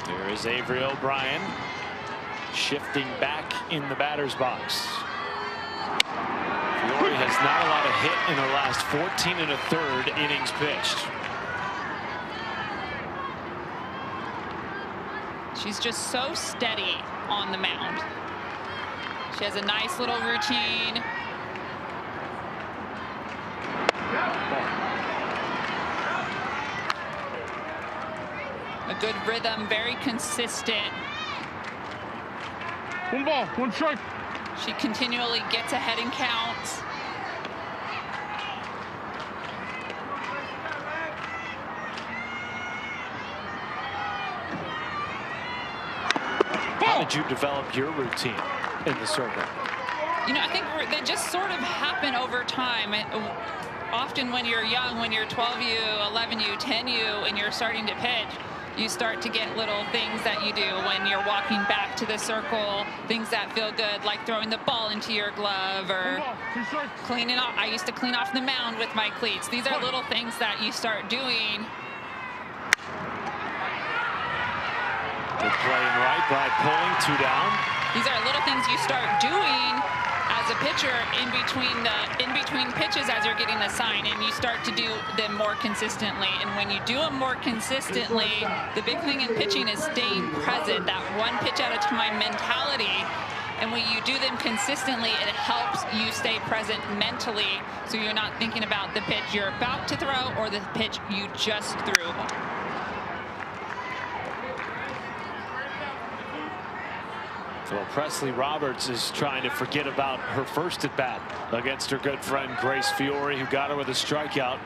There is Avery O'Brien shifting back in the batter's box. Fiore has not allowed a hit in her last 14 1/3 innings pitched. She's just so steady on the mound. She has a nice little routine. A good rhythm, very consistent. 1 ball, 1 strike. She continually gets ahead in counts. How did you develop your routine in the circle? You know, I think they just sort of happen over time. Often when you're young, when you're 12U, 11U, 10U, and you're starting to pitch, you start to get little things that you do when you're walking back to the circle, things that feel good, like throwing the ball into your glove or cleaning off. I used to clean off the mound with my cleats. These are little things that you start doing. Good play in right by pulling, 2 down. These are little things you start doing as a pitcher in between pitches as you're getting the sign, and you start to do them more consistently. And when you do them more consistently, the big thing in pitching is staying present, that 1 pitch at a time mentality. And when you do them consistently, it helps you stay present mentally, so you're not thinking about the pitch you're about to throw or the pitch you just threw. Well, Presley Roberts is trying to forget about her first at bat against her good friend Grace Fiore, who got her with a strikeout.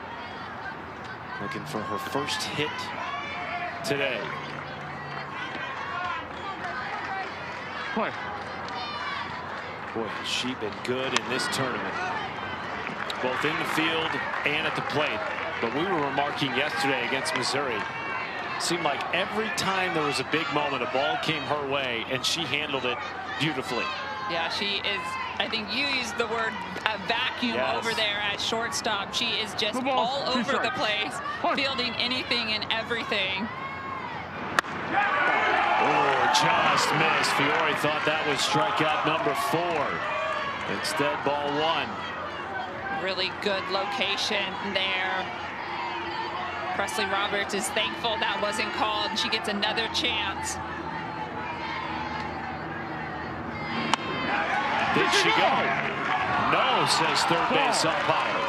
Looking for her first hit today. Play. Boy, has she been good in this tournament, both in the field and at the plate. But we were remarking yesterday against Missouri, seemed like every time there was a big moment, a ball came her way, and she handled it beautifully. Yeah, she is, I think you used the word a vacuum over there at shortstop. She is just all over the place, fielding anything and everything. Oh, just missed. Fiore thought that was strikeout number 4. Instead, ball 1. Really good location there. Presley Roberts is thankful that wasn't called. She gets another chance. Did she go? No, says third base umpire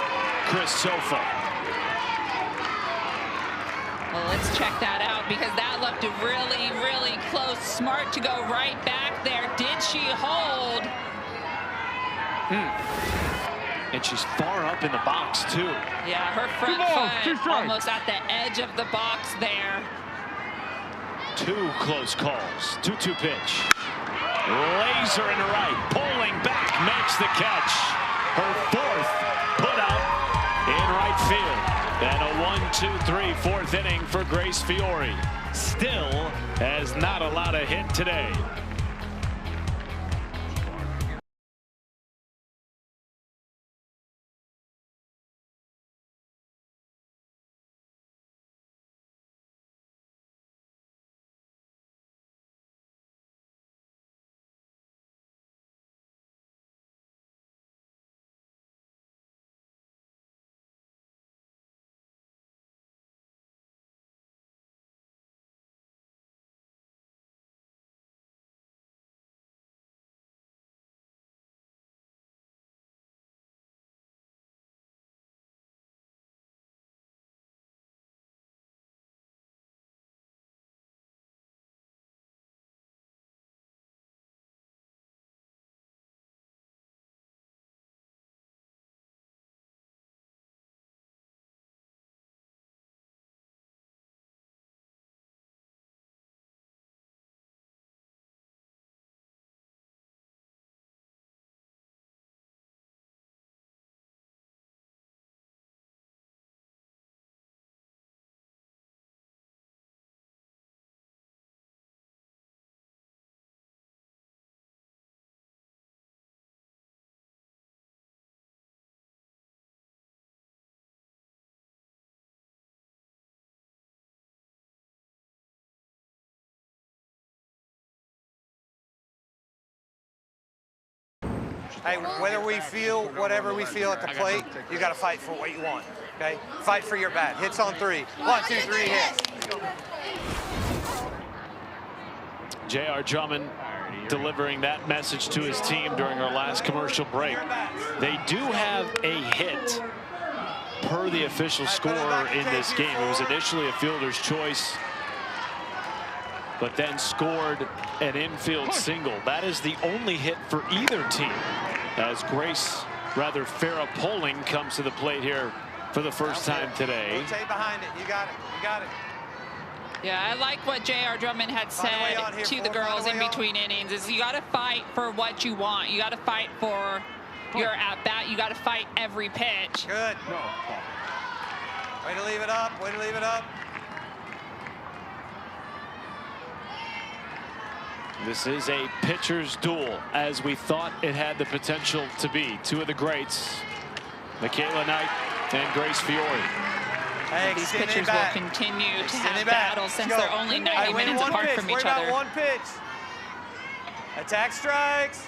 Chris Sofa. Well, let's check that out, because that looked really, really close. Smart to go right back there. Did she hold? And she's far up in the box, too. Yeah, her front foot almost at the edge of the box there. 2 close calls. 2-2 pitch. Laser into right. Pulling back. Makes the catch. Her 4th put out in right field. And a 1-2-3 4th inning for Grace Fiore. Still has not allowed a hit today. Hey, whether we feel whatever we feel at the plate, you got to fight for what you want, okay? Fight for your bat. Hits on 3. 1, 2, 3 hits. J.R. Drummond delivering that message to his team during our last commercial break. They do have a hit per the official score in this game. It was initially a fielder's choice, but then scored an infield single. That is the only hit for either team, as Farrah Poling comes to the plate here for the first time today. Rotate behind it. You got it. You got it. Yeah, I like what J.R. Drummond had said to the girls in between innings is you got to fight for what you want. You got to fight for your at-bat. You got to fight every pitch. Good. Way to leave it up. Way to leave it up. This is a pitcher's duel, as we thought it had the potential to be. 2 of the greats, Michaela Knight and Grace Fiore. Hey, these pitchers will continue to have battles since they're only 90 minutes apart from each other. One pitch. Attack strikes.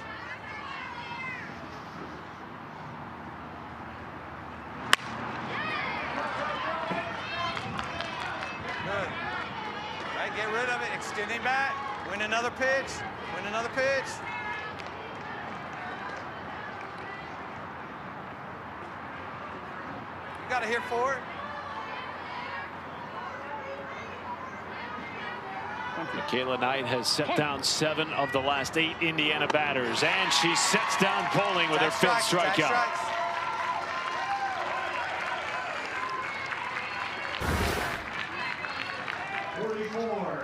Good. All right, get rid of it. Extending back. Win another pitch. Win another pitch. You got to hear for it. Michaela Knight has set down 7 of the last 8 Indiana batters, and she sets down Poling with her 5th strikeout.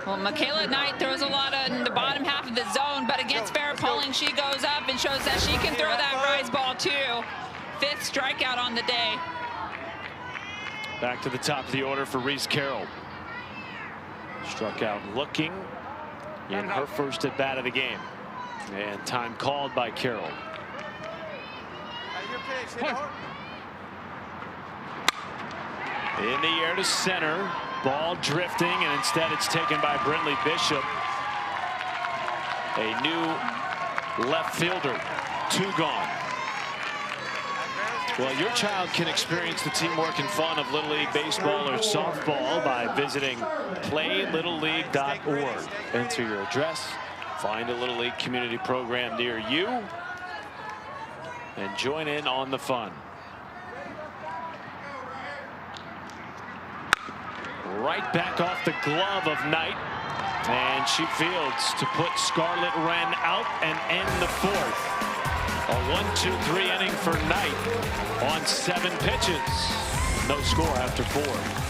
Well, Michaela Knight throws a lot in the bottom half of the zone, but against Farrah Poling, she goes up and shows that she can throw that rise ball too. 5th strikeout on the day. Back to the top of the order for Reese Carroll. Struck out looking in her first at bat of the game, and time called by Carroll. In the air to center, ball drifting, and instead it's taken by Brinley Bishop. A new left fielder, 2 gone. Well, your child can experience the teamwork and fun of Little League baseball or softball by visiting playlittleleague.org. Enter your address, find a Little League community program near you, and join in on the fun. Right back off the glove of Knight. And she fields to put Scarlett Wren out and end the fourth. A 1-2-3 inning for Knight on 7 pitches. No score after 4.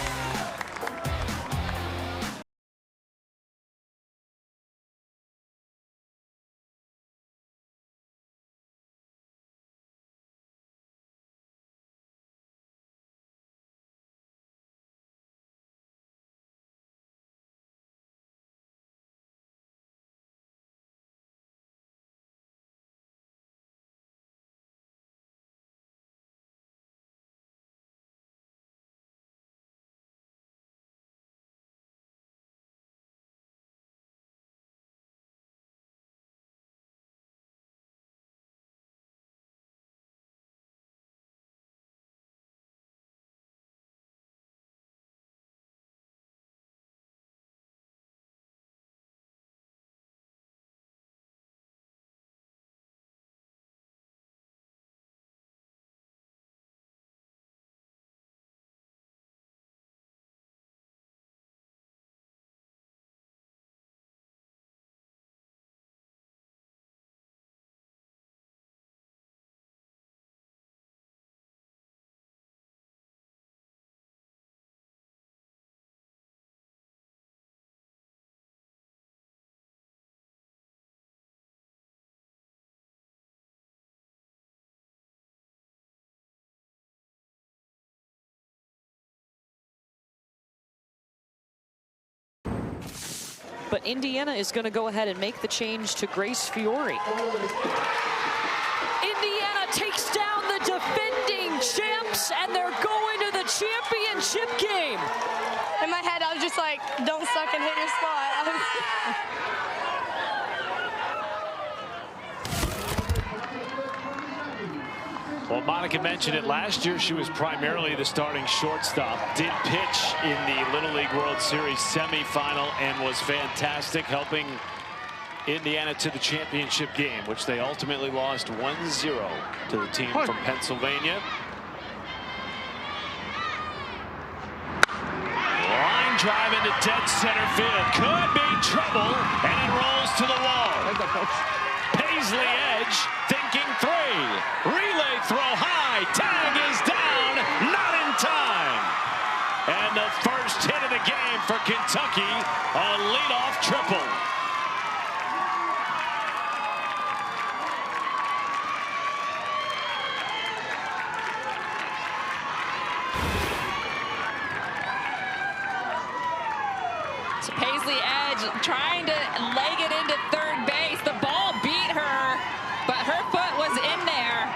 But Indiana is going to go ahead and make the change to Grace Fiore. Indiana takes down the defending champs, and they're going to the championship game. In my head, I was just like, don't suck and hit your spot. Well, Monica mentioned it last year. She was primarily the starting shortstop. Did pitch in the Little League World Series semifinal and was fantastic, helping Indiana to the championship game, which they ultimately lost 1-0 to the team from Pennsylvania. Line drive into dead center field. Could be trouble, and it rolls to the wall. Paisley Edge thinking 3. Relay throw high. Tag is down. Not in time. And the first hit of the game for Kentucky. A leadoff triple. So Paisley Edge trying to leg it into third base. The ball beat her, but her foot was in there.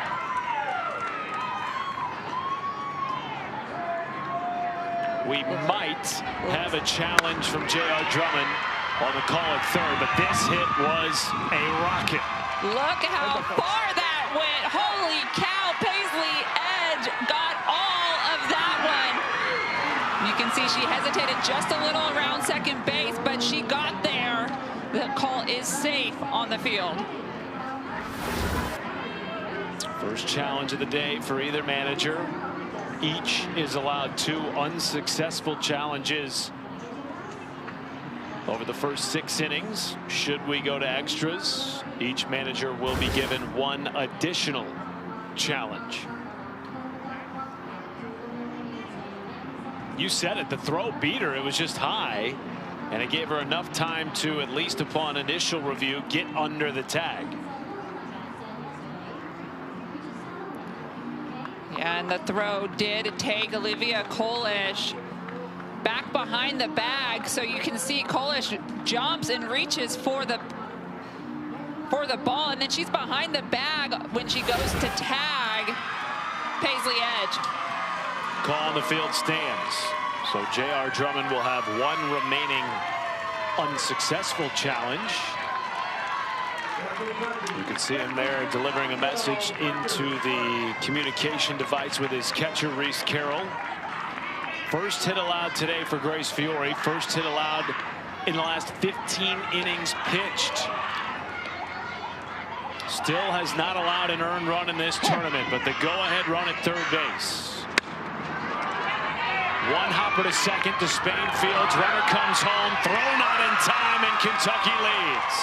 We might have a challenge from J.R. Drummond on the call at third, but this hit was a rocket. Look how far that went. Holy cow, Paisley Edge got all of that one. You can see she hesitated just a little around second base, but she got there. The call is safe on the field. First challenge of the day for either manager. Each is allowed 2 unsuccessful challenges over the first 6 innings. Should we go to extras, each manager will be given 1 additional challenge. You said it, the throw beat her. It was just high, and it gave her enough time to, at least upon initial review, get under the tag. Yeah, and the throw did take Olivia Kolish back behind the bag, so you can see Kolish jumps and reaches for the ball, and then she's behind the bag when she goes to tag Paisley Edge. Call on the field stands. So J.R. Drummond will have 1 remaining unsuccessful challenge. You can see him there delivering a message into the communication device with his catcher, Reese Carroll. First hit allowed today for Grace Fiore. First hit allowed in the last 15 innings pitched. Still has not allowed an earned run in this tournament, but the go-ahead run at third base. 1 hopper to second to Spain Fields. Runner comes home. Throw not in time. time, and Kentucky leads.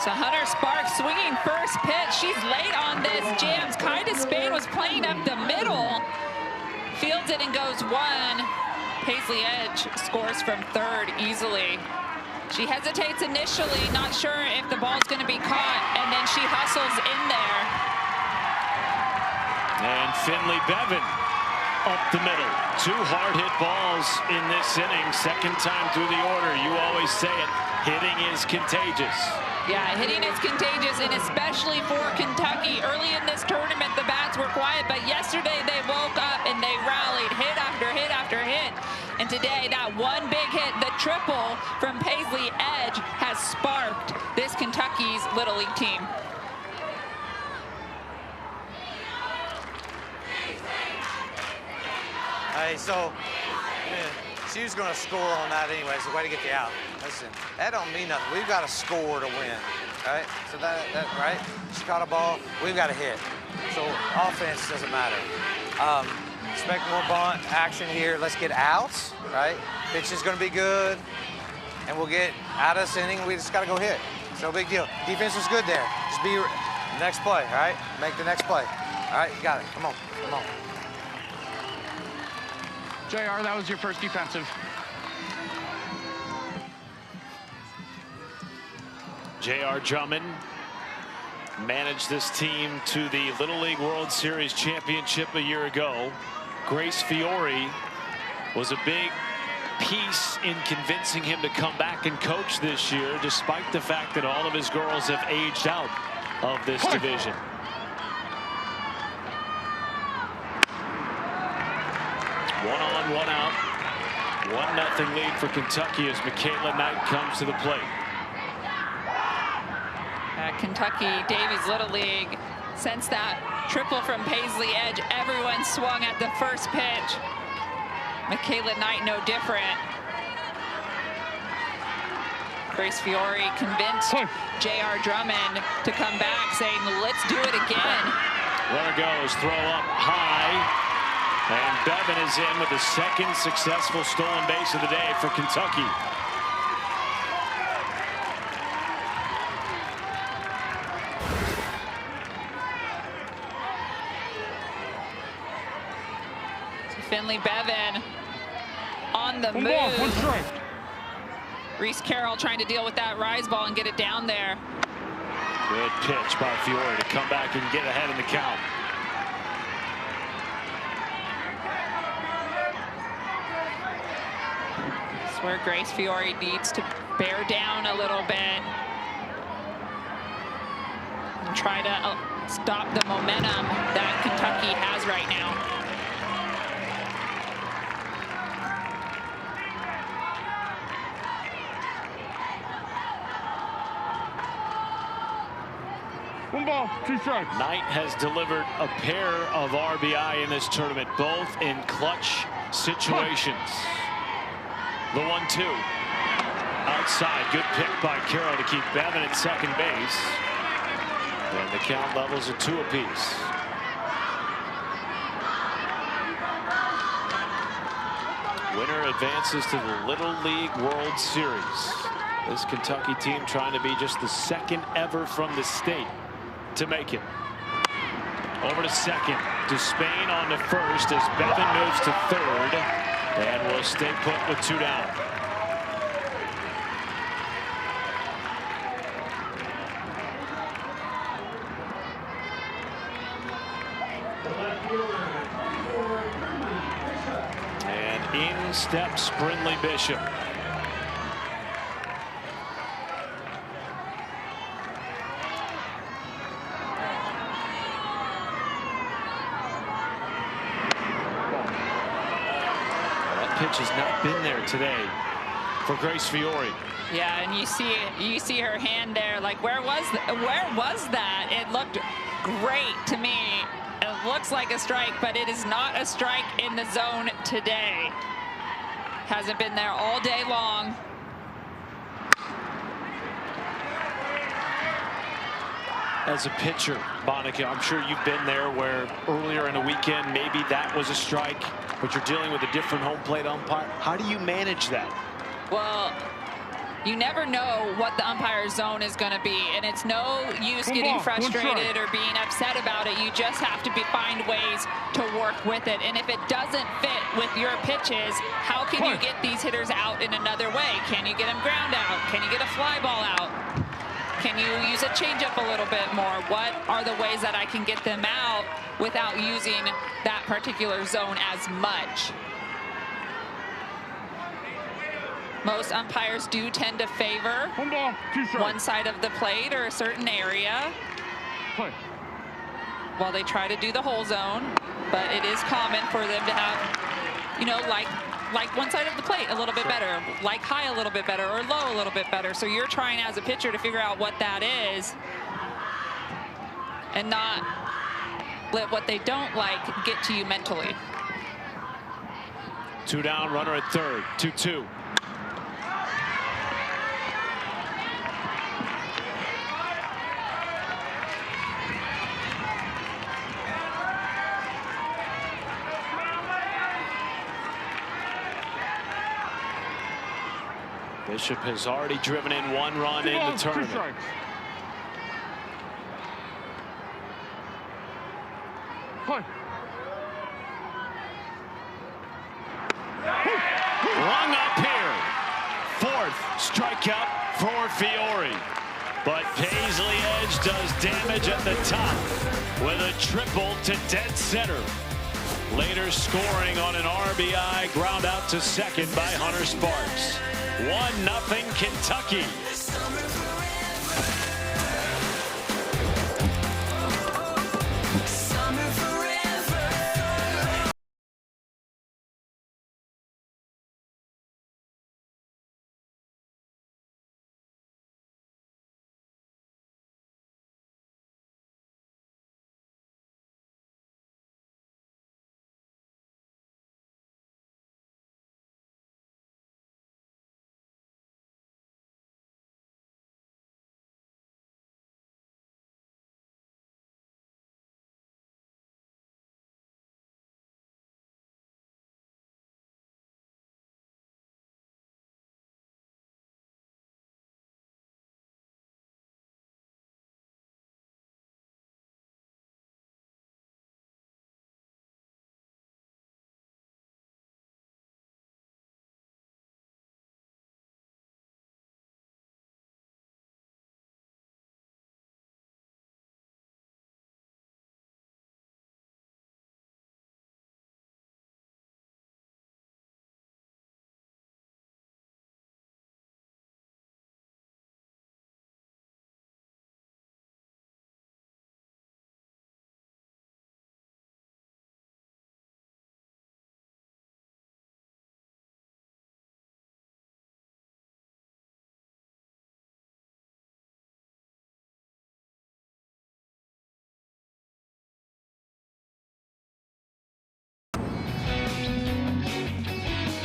So Hunter Sparks swinging first pitch. She's late on this. Jams. Kaida Spain was playing up the middle. Fields it and goes one. Paisley Edge scores from third easily. She hesitates initially, not sure if the ball's going to be caught, and then she hustles in there. And Finley Bevan up the middle. 2 hard-hit balls in this inning. Second time through the order. You always say it. Hitting is contagious. Yeah, hitting is contagious, and especially for Kentucky. Early in this tournament, the bats were quiet, but yesterday they woke up and they rallied hit after hit after hit. And today, that one big hit, the triple from Paisley Edge, has sparked this Kentucky's Little League team. Hey, so she was going to score on that anyway, so way to get the out. Listen, that don't mean nothing. We've got to score to win, right? So that right? She caught a ball, we've got to hit. So offense doesn't matter. Expect more bunt action here. Let's get outs, right? Pitch is going to be good, and we'll get out of this inning. We just got to go hit. It's no big deal. Defense was good there. Just be next play, all right? Make the next play. All right, you got it. Come on, come on. JR, that was your first defensive. J.R. Drummond managed this team to the Little League World Series championship a year ago. Grace Fiore was a big piece in convincing him to come back and coach this year, despite the fact that all of his girls have aged out of this division. One on, one out. 1-0 lead for Kentucky as Michaela Knight comes to the plate. Kentucky Davies Little League, since that triple from Paisley Edge, everyone swung at the first pitch. Michaela Knight no different. Grace Fiore convinced J.R. Drummond to come back, saying, let's do it again. Runner goes, throw up high. And Bevan is in with the second successful stolen base of the day for Kentucky. Finley Bevan on the move. Reese Carroll trying to deal with that rise ball and get it down there. Good pitch by Fiore to come back and get ahead in the count. That's where Grace Fiore needs to bear down a little bit and try to stop the momentum that Kentucky has right now. Knight has delivered a pair of RBI in this tournament, both in clutch situations. The 1-2. Outside, good pick by Carroll to keep Bevan at second base. And the count levels at 2 apiece. Winner advances to the Little League World Series. This Kentucky team trying to be just the second ever from the state to make it. Over to second, to Spain on to first as Bevan moves to third and will stay put with 2 down. And in steps Brindley Bishop. Pitch has not been there today for Grace Fiore. Yeah, and you see her hand there. Like, where was that? It looked great to me. It looks like a strike, but it is not a strike in the zone today. Hasn't been there all day long. As a pitcher, Bonica, I'm sure you've been there where earlier in a weekend, maybe that was a strike, but you're dealing with a different home plate umpire. How do you manage that? Well, you never know what the umpire's zone is going to be, and it's no use getting frustrated or being upset about it. You just have to find ways to work with it, and if it doesn't fit with your pitches, how can you get these hitters out in another way? Can you get them ground out? Can you get a fly ball out? Can you use a changeup a little bit more? What are the ways that I can get them out without using that particular zone as much? Most umpires do tend to favor one side of the plate or a certain area while they try to do the whole zone, but it is common for them to have, you know, like one side of the plate a little bit better, like high a little bit better, or low a little bit better. So you're trying as a pitcher to figure out what that is and not let what they don't like get to you mentally. 2 down, runner at third, 2-2. Bishop has already driven in 1 run in the tournament. Rung up here. 4th strikeout for Fiore. But Paisley Edge does damage at the top with a triple to dead center. Later scoring on an RBI ground out to second by Hunter Sparks. 1-0 Kentucky.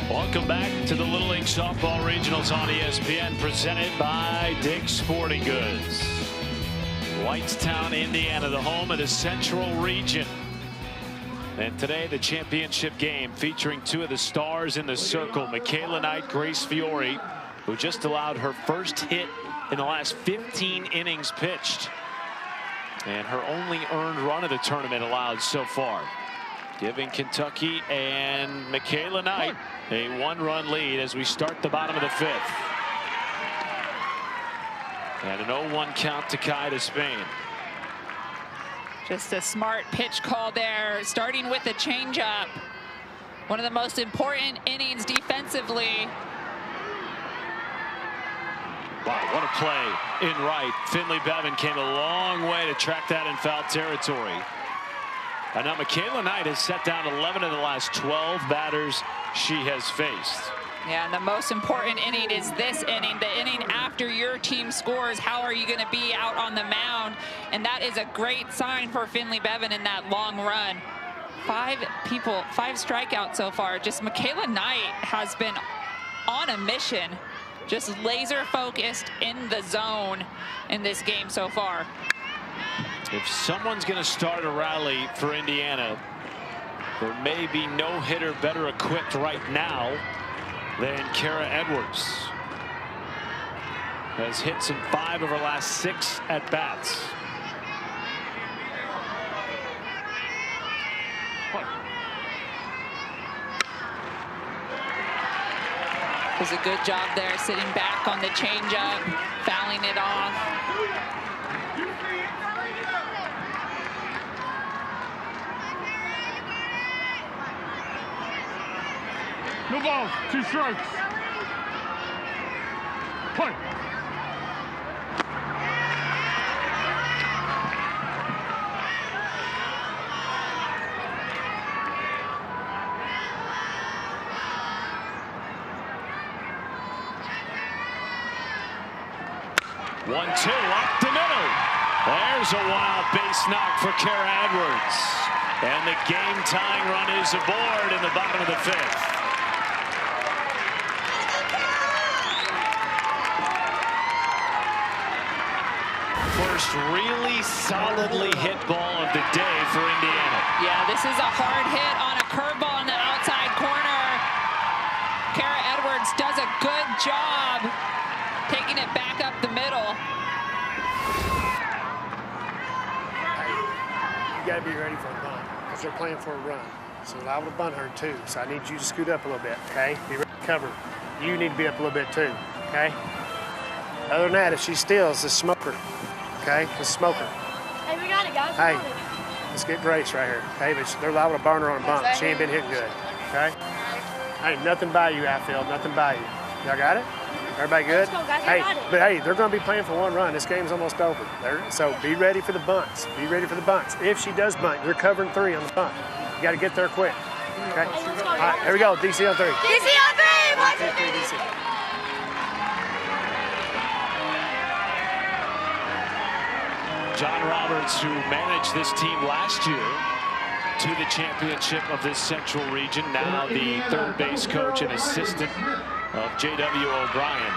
Welcome back to the Little League Softball Regionals on ESPN, presented by Dick's Sporting Goods. Whitestown, Indiana, the home of the Central Region. And today, the championship game featuring 2 of the stars in the circle, Michaela Knight, Grace Fiore, who just allowed her first hit in the last 15 innings pitched. And her only earned run of the tournament allowed so far, giving Kentucky and Michaela Knight a 1-run lead as we start the bottom of the 5th. And an 0-1 count to Kai to Spain. Just a smart pitch call there, starting with a changeup. One of the most important innings defensively. Wow, what a play in right. Finley Bevan came a long way to track that in foul territory. And now Michaela Knight has set down 11 of the last 12 batters she has faced. Yeah, and the most important inning is this inning, the inning after your team scores. How are you going to be out on the mound? And that is a great sign for Finley Bevan in that long run. 5 strikeouts so far. Just Michaela Knight has been on a mission, just laser focused in the zone in this game so far. If someone's going to start a rally for Indiana, there may be no hitter better equipped right now than Kara Edwards. Has hit some 5 of her last 6 at bats. Does a good job there, sitting back on the changeup, fouling it off. No balls, 2 strikes. Punt. One, two, up the middle. There's a wild base knock for Kara Edwards. And the game-tying run is aboard in the bottom of the 5th. First really solidly hit ball of the day for Indiana. Yeah, this is a hard hit on a curveball in the outside corner. Kara Edwards does a good job taking it back up the middle. You got to be ready for a bunt because they're playing for a run. So allow to bunt her too. So I need you to scoot up a little bit, okay? Be ready to cover. You need to be up a little bit too, okay? Other than that, if she steals, just smoke her, okay? Just smoke her. Hey, we got it, guys. Hey, let's get Grace right here, okay? But they're liable to burn her on a bunt. She ain't been hitting good, okay? Hey, nothing by you, outfield. Nothing by you. Y'all got it? Everybody good? Hey, but hey, they're going to be playing for one run. This game's almost over. So be ready for the bunts. Be ready for the bunts. If she does bunt, you're covering 3 on the bunt. You got to get there quick. Okay? All right, here we go. DC on 3. DC on 3! 1, 2, 3, DC. John Roberts, who managed this team last year to the championship of this Central region, now the third base coach and assistant of J.W. O'Brien.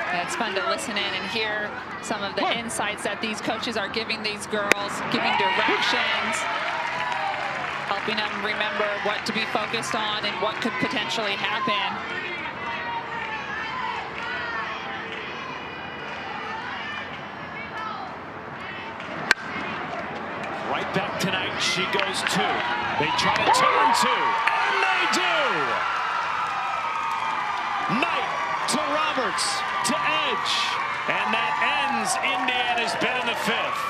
Yeah, it's fun to listen in and hear some of the insights that these coaches are giving these girls, giving directions, helping them remember what to be focused on and what could potentially happen. Right back tonight, she goes 2. They try to turn 2, and they do! Knight to Roberts to Edge, and that ends Indiana's bet in the 5th.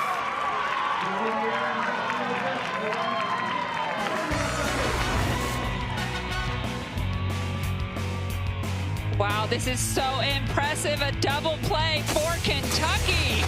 Wow, this is so impressive. A double play for Kentucky.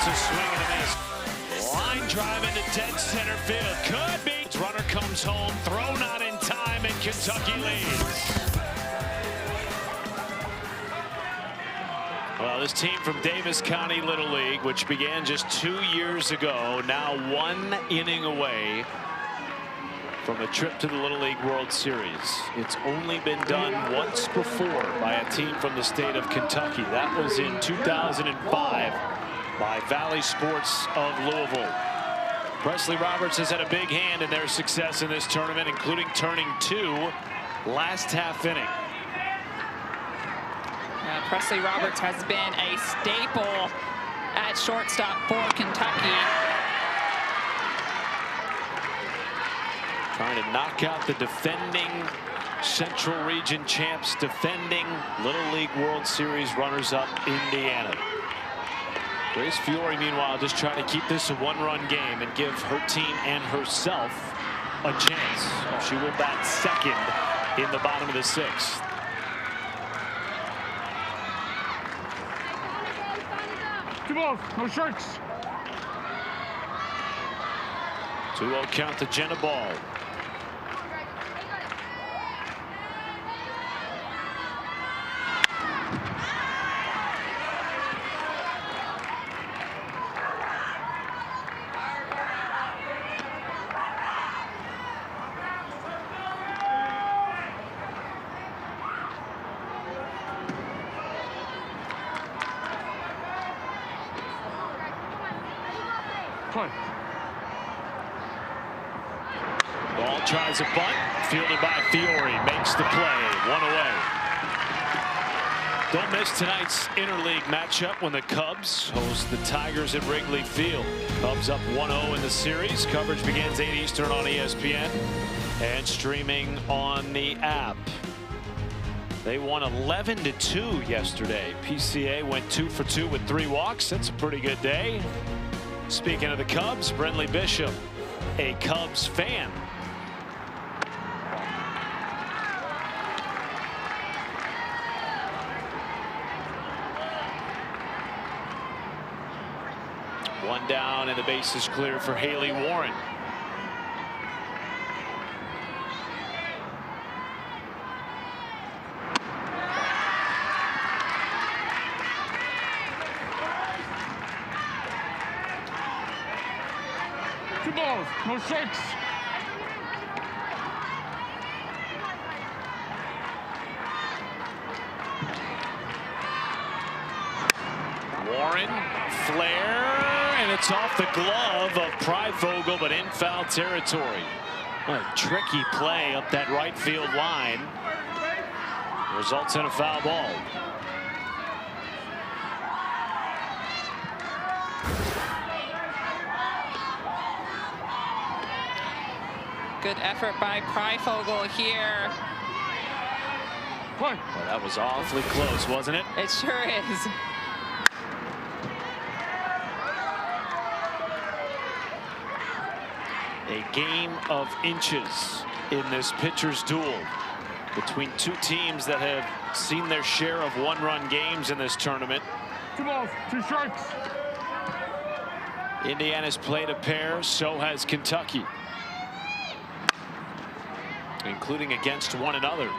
a swing and a miss. Line drive into dead center field. Could be. Runner comes home. Throw not in time, and Kentucky leads. Well, this team from Davis County Little League, which began just 2 years ago, now 1 inning away from a trip to the Little League World Series. It's only been done once before by a team from the state of Kentucky. That was in 2005 by Valley Sports of Louisville. Presley Roberts has had a big hand in their success in this tournament, including turning 2 last half inning. Presley Roberts has been a staple at shortstop for Kentucky. Trying to knock out the defending Central Region champs, defending Little League World Series runners-up Indiana. Grace Fiore, meanwhile, just trying to keep this a 1-run game and give her team and herself a chance. She will bat second in the bottom of the 6th. 2 balls, no strikes. 2-0 count to Jenna Ball. Ball tries a bunt, fielded by Fiore, makes the play, 1 away. Don't miss tonight's interleague matchup when the Cubs host the Tigers at Wrigley Field. Cubs up 1-0 in the series. Coverage begins 8 Eastern on ESPN and streaming on the app. They won 11-2 yesterday. PCA went 2 for 2 with 3 walks. That's a pretty good day. Speaking of the Cubs, Brentley Bishop, a Cubs fan. One down and the base is clear for Haley Warren. Two balls, no strikes. Warren, flare, and it's off the glove of Pryfogle, but in foul territory. A tricky play up that right field line. Results in a foul ball. Good effort by Pryfogle here. Well, that was awfully close, wasn't it? It sure is. A game of inches in this pitcher's duel between two teams that have seen their share of one-run games in this tournament. 2 balls, 2 strikes. Indiana's played a pair, so has Kentucky, including against one another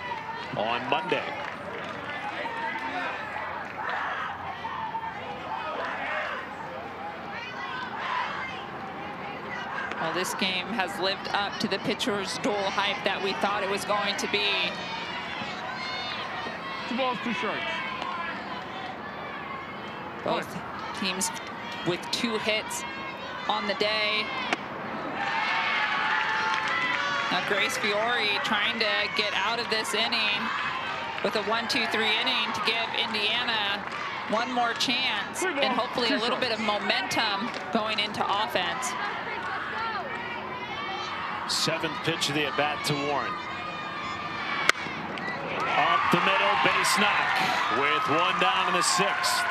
on Monday. Well, this game has lived up to the pitcher's duel hype that we thought it was going to be. 2 balls, 2 strikes. Both teams with 2 hits on the day. Now Grace Fiore trying to get out of this inning with a 1-2-3 inning to give Indiana one more chance and hopefully a little bit of momentum going into offense. 7th pitch of the at-bat to Warren. Up the middle, base knock with 1 down in the 6th.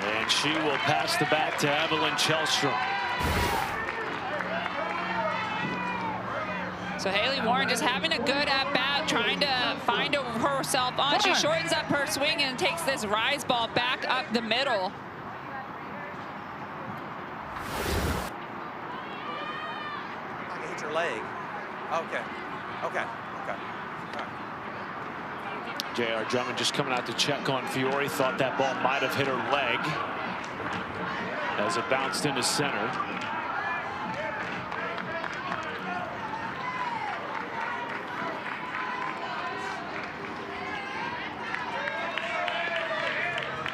And she will pass the bat to Evelyn Kjellstrom. So Haley Warren just having a good at-bat, trying to find herself on. She shortens up her swing and takes this rise ball back up the middle. I can hit your leg. Okay. Okay. Okay. All right. J.R. Drummond just coming out to check on Fiore. Thought that ball might have hit her leg as it bounced into center.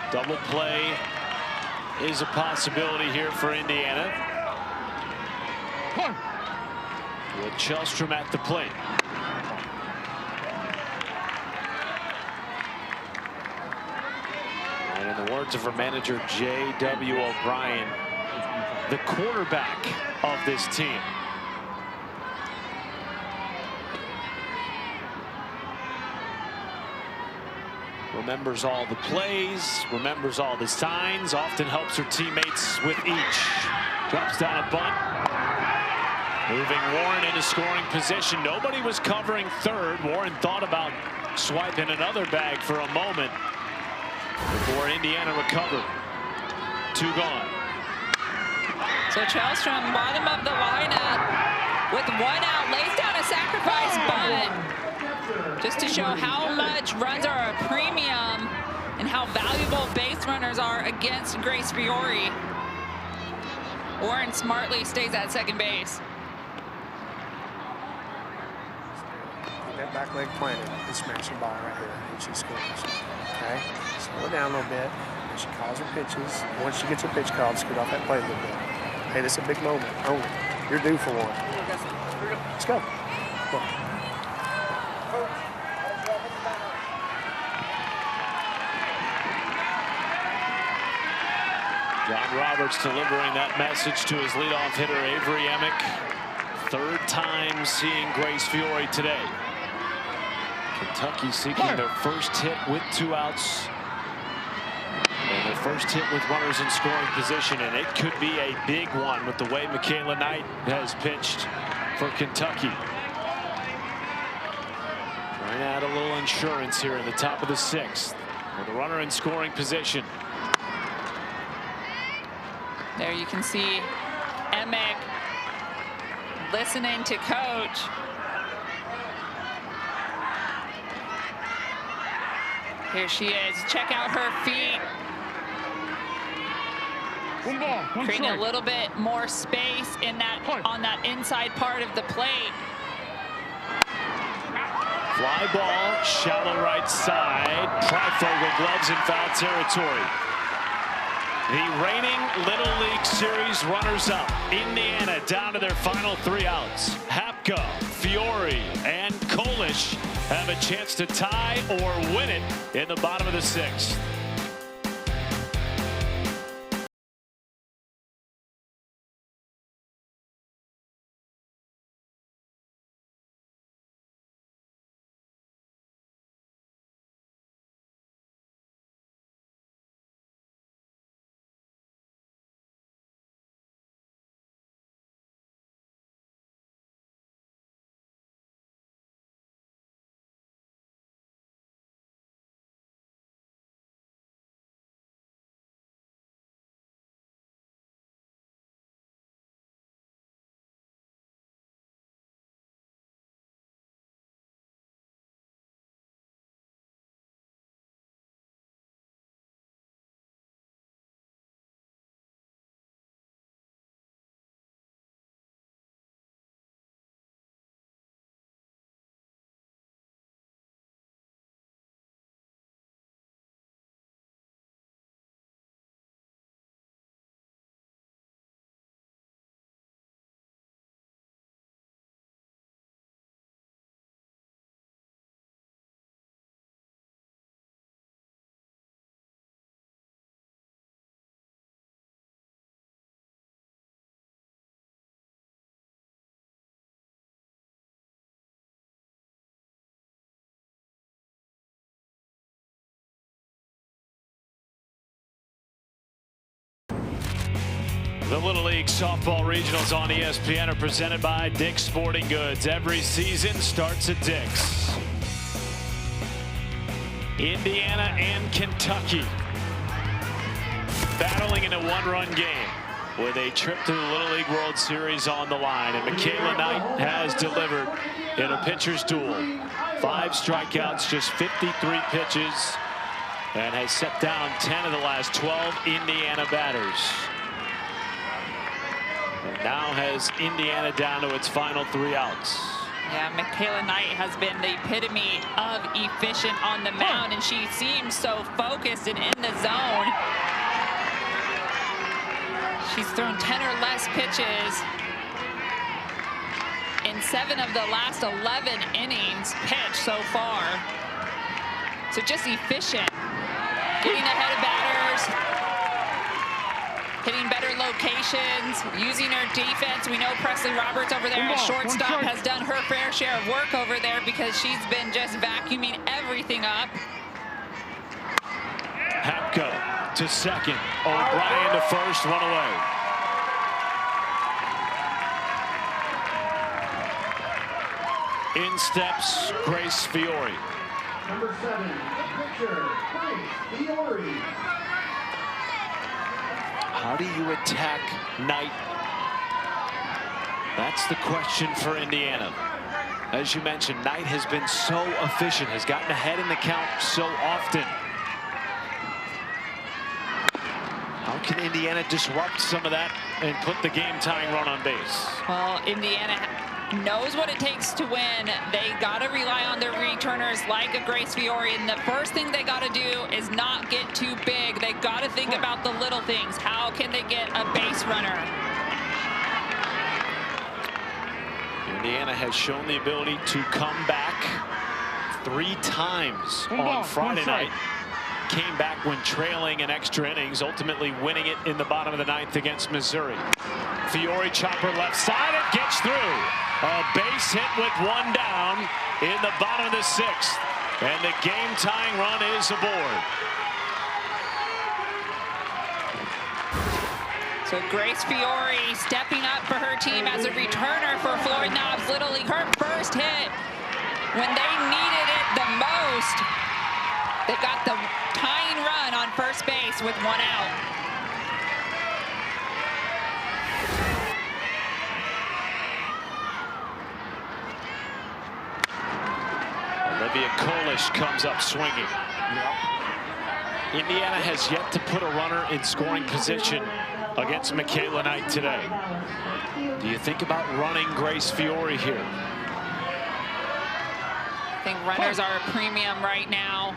Double play is a possibility here for Indiana. With Chelstrom at the plate. And in the words of her manager, J.W. O'Brien, the quarterback of this team. Remembers all the plays, remembers all the signs, often helps her teammates with each. Drops down a bunt. Moving Warren into scoring position. Nobody was covering third. Warren thought about swiping another bag for a moment before Indiana recovered. 2 gone. So Chelstrom, bottom of the lineup, with 1 out, lays down a sacrifice bunt. Just to show how much runs are a premium and how valuable base runners are against Grace Fiore. Warren smartly stays at second base. That back leg planted and smash the ball right here, and she scores. Okay, slow it down a little bit. And she calls her pitches. Once she gets her pitch called, scoot off that plate a little bit. Hey, this is a big moment. Own it. You're due for one. Let's go. Come on. John Roberts delivering that message to his leadoff hitter, Avery Emick. 3rd time seeing Grace Fiore today. Kentucky seeking their first hit with 2 outs. And their first hit with runners in scoring position. And it could be a big one with the way Michaela Knight has pitched for Kentucky. Trying to add a little insurance here in the top of the 6th. With a runner in scoring position. There you can see Emick listening to coach. Here she is. Check out her feet. Creating a little bit more space in that on that inside part of the plate. Fly ball, shallow right side. Pryfogle gloves in foul territory. The reigning Little League Series runners-up, Indiana, down to their final 3 outs. Hapka, Fiore, and Kolish have a chance to tie or win it in the bottom of the 6th. The Little League Softball Regionals on ESPN are presented by Dick's Sporting Goods. Every season starts at Dick's. Indiana and Kentucky battling in a one-run game with a trip to the Little League World Series on the line. And Michaela Knight has delivered in a pitcher's duel. 5 strikeouts, just 53 pitches, and has set down 10 of the last 12 Indiana batters. And now has Indiana down to its final 3 outs. Yeah, Michaela Knight has been the epitome of efficient on the mound, and she seems so focused and in the zone. She's thrown 10 or less pitches in 7 of the last 11 innings pitched so far. So just efficient, getting ahead of batters, hitting better locations, using her defense. We know Presley Roberts over there at shortstop has done her fair share of work over there because she's been just vacuuming everything up. Hapka to second. O'Brien to first, 1 away. In steps Grace Fiore. Number 7, pitcher, Grace Fiore. How do you attack Knight? That's the question for Indiana. As you mentioned, Knight has been so efficient, has gotten ahead in the count so often. How can Indiana disrupt some of that and put the game-tying run on base? Well, Indiana knows what it takes to win. They got to rely on their returners like a Grace Fiore, and the first thing they got to do is not get too big. They got to think about the little things. How can they get a base runner? Indiana has shown the ability to come back 3 times on Friday night. Came back when trailing in extra innings, ultimately winning it in the bottom of the 9th against Missouri. Fiore chopper left side, it gets through. A base hit with 1 down in the bottom of the 6th. And the game-tying run is aboard. So Grace Fiore stepping up for her team as a returner for Floyd Knobs Little League. Her first hit when they needed it the most. They got the tying run on first base with 1 out. Olivia Kolish comes up swinging. Indiana has yet to put a runner in scoring position against Michaela Knight today. Do you think about running Grace Fiore here? I think runners are a premium right now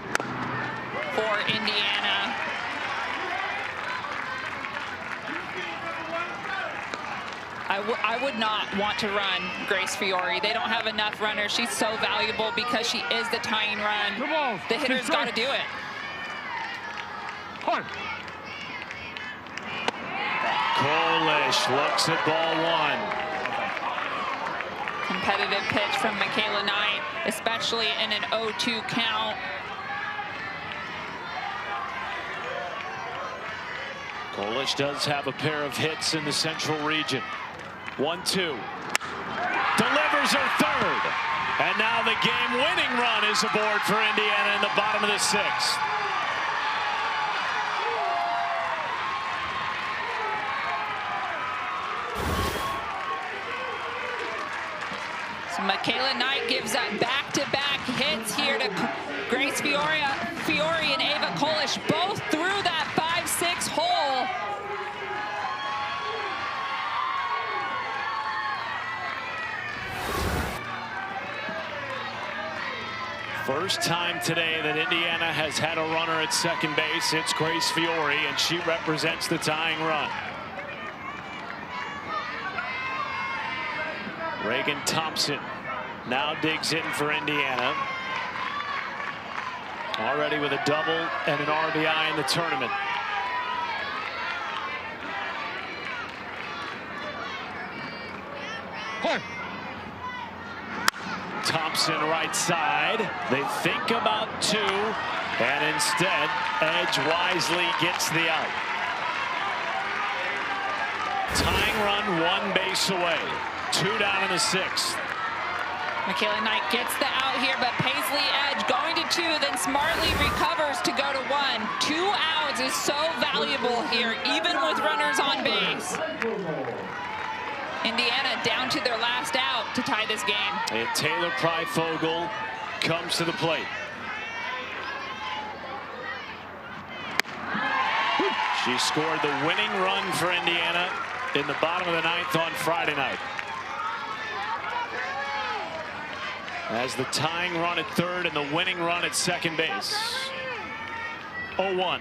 for Indiana. I would not want to run Grace Fiore. They don't have enough runners. She's so valuable because she is the tying run. The hitter's got to do it. Kolish looks at ball 1. Competitive pitch from Michaela Knight, especially in an 0-2 count. Kolish does have a pair of hits in the Central region. 1-2. Delivers her 3rd. And now the game-winning run is aboard for Indiana in the bottom of the 6th. So Michaela Knight gives up back-to-back hits here to Grace Fiore and Ava Kolish, both through that 5-6 hole. First time today that Indiana has had a runner at second base. It's Grace Fiore, and she represents the tying run. Reagan Thompson now digs in for Indiana. Already with a double and an RBI in the tournament. Thompson right side. They think about 2, and instead Edge wisely gets the out. Tying run 1 base away. 2 down in the 6th. Michaela Knight gets the out here, but Paisley Edge going to 2, then smartly recovers to go to 1. 2 outs is so valuable here, even with runners on base. Indiana down to their last out to tie this game. And Taylor Pryfogle comes to the plate. She scored the winning run for Indiana in the bottom of the 9th on Friday night. As the tying run at 3rd and the winning run at 2nd base. 0-1.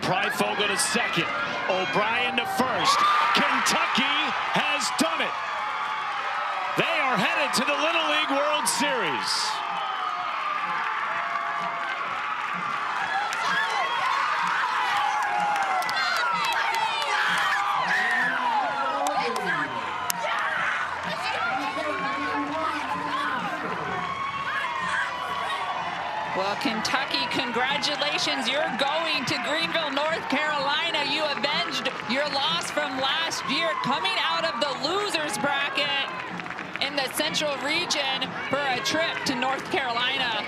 Pryfogle to 2nd. O'Brien to 1st. Kentucky has done it. They are headed to the Little League World Series. Well, Kentucky, congratulations. You're going to Greenville, North Carolina. You avenged your loss from last year, coming out of the losers bracket in the Central region for a trip to North Carolina.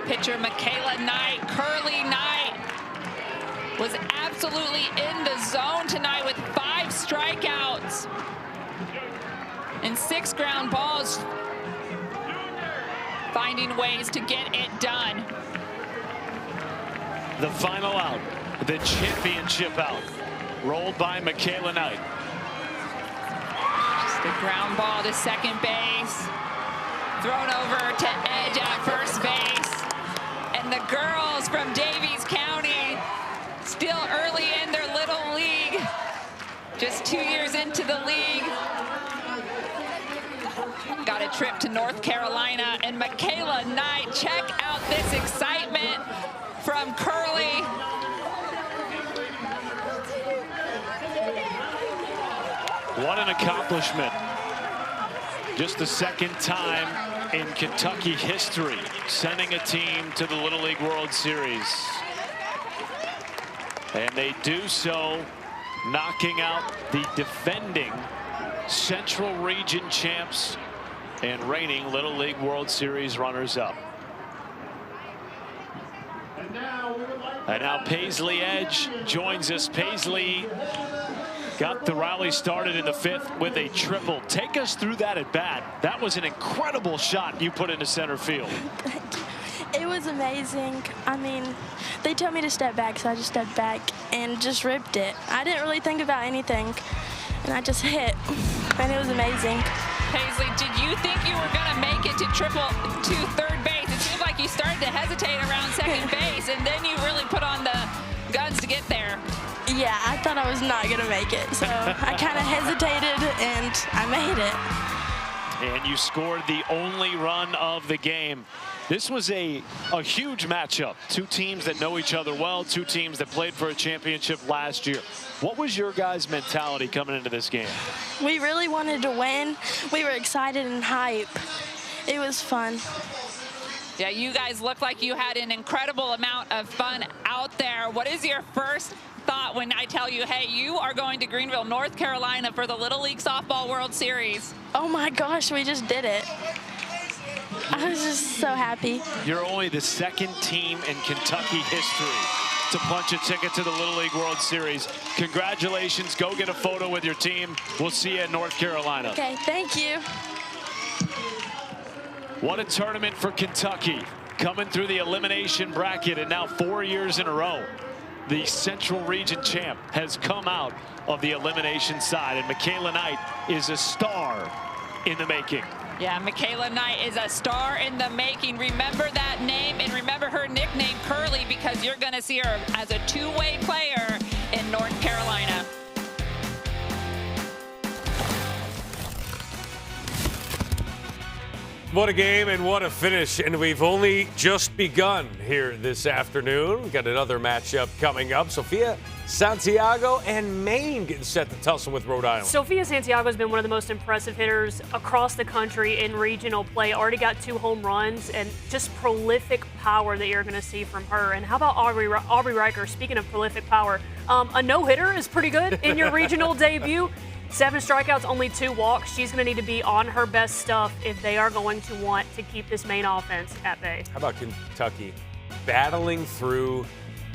Pitcher Michaela Knight, Curly Knight, was absolutely in the zone tonight with 5 strikeouts and 6 ground balls, finding ways to get it done. The final out, the championship out, rolled by Michaela Knight. Just a ground ball to 2nd base, thrown over to Edge at 1st base. And the girls from Davies County, still early in their little league, just 2 years into the league, got a trip to North Carolina. And Michaela Knight, check out this excitement from Curly. What an accomplishment. Just the 2nd time in Kentucky history sending a team to the Little League World Series. And they do so knocking out the defending Central Region champs and reigning Little League World Series runners-up. And now Paisley Edge joins us. Paisley got the rally started in the 5th with a triple. Take us through that at bat. That was an incredible shot you put into center field. It was amazing. I mean, they told me to step back, so I just stepped back and just ripped it. I didn't really think about anything, and I just hit, and it was amazing. Paisley, did you think you were going to make it to 3rd base? It seemed like you started to hesitate around 2nd base, and then you really put on the guns to get there. Yeah, I thought I was not going to make it, so I kind of hesitated, and I made it. And you scored the only run of the game. This was a huge matchup. 2 teams that know each other well, 2 teams that played for a championship last year. What was your guys' mentality coming into this game? We really wanted to win. We were excited and hype. It was fun. Yeah, you guys look like you had an incredible amount of fun out there. What is your first thought when I tell you, hey, you are going to Greenville, North Carolina for the Little League Softball World Series? Oh my gosh, we just did it. I was just so happy. You're only the 2nd team in Kentucky history to punch a ticket to the Little League World Series. Congratulations. Go get a photo with your team. We'll see you in North Carolina. Okay, thank you. What a tournament for Kentucky. Coming through the elimination bracket, and now 4 years in a row, the Central Region champ has come out of the elimination side, and Michaela Knight is a star in the making. Yeah, Michaela Knight is a star in the making. Remember that name, and remember her nickname, Curly, because you're going to see her as a 2-way player in North Carolina. What a game and what a finish, and we've only just begun here this afternoon. Got another matchup coming up. Sophia Santiago and Maine getting set to tussle with Rhode Island. Sophia Santiago has been one of the most impressive hitters across the country in regional play. Already got 2 home runs and just prolific power that you're going to see from her. And how about Aubrey Riker? Speaking of prolific power, a no-hitter is pretty good in your regional debut. 7 strikeouts, only 2 walks. She's going to need to be on her best stuff if they are going to want to keep this Maine offense at bay. How about Kentucky battling through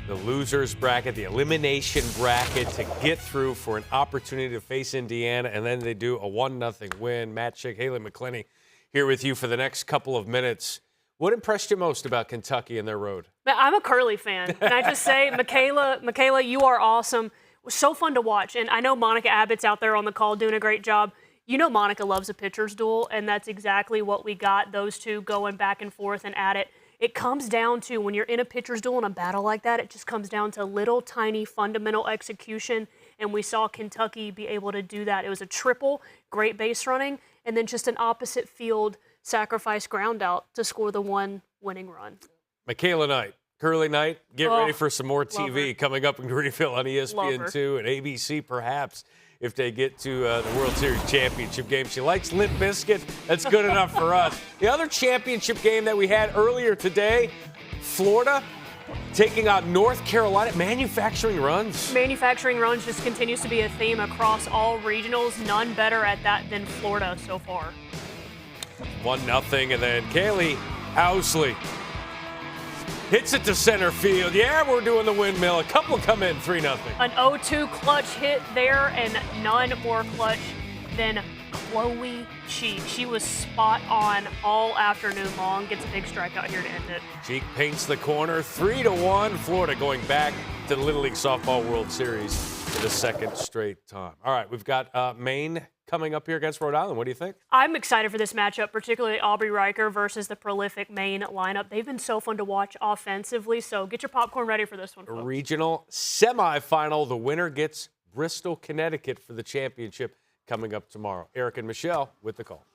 the losers bracket, the elimination bracket, to get through for an opportunity to face Indiana, and then they do a 1-0 win. Matt Schick, Haley McClenny here with you for the next couple of minutes. What impressed you most about Kentucky and their road? I'm a Curly fan. Can I just say, Michaela, you are awesome. It was so fun to watch. And I know Monica Abbott's out there on the call doing a great job. You know Monica loves a pitcher's duel, and that's exactly what we got, those two going back and forth and at it. It comes down to, when you're in a pitcher's duel in a battle like that, it just comes down to little tiny fundamental execution, and we saw Kentucky be able to do that. It was a triple, great base running, and then just an opposite field sacrifice ground out to score the 1 winning run. Michaela Knight, Curly Knight, get ready for some more TV coming up in Greenville on ESPN2 and ABC perhaps. If they get to the World Series championship game. She likes Limp Bizkit. That's good enough for us. The other championship game that we had earlier today, Florida taking out North Carolina. Manufacturing runs. Manufacturing runs just continues to be a theme across all regionals. None better at that than Florida so far. 1-0, and then Kaylee Housley hits it to center field. Yeah, we're doing the windmill. A couple come in, 3-0. An 0-2 clutch hit there, and none more clutch than Chloe Cheek. She was spot on all afternoon long. Gets a big strikeout here to end it. Cheek paints the corner, 3-1. Florida going back to the Little League Softball World Series for the 2nd straight time. All right, we've got Maine coming up here against Rhode Island. What do you think? I'm excited for this matchup, particularly Aubrey Riker versus the prolific Maine lineup. They've been so fun to watch offensively, so get your popcorn ready for this one, folks. Regional semifinal. The winner gets Bristol, Connecticut for the championship coming up tomorrow. Eric and Michelle with the call.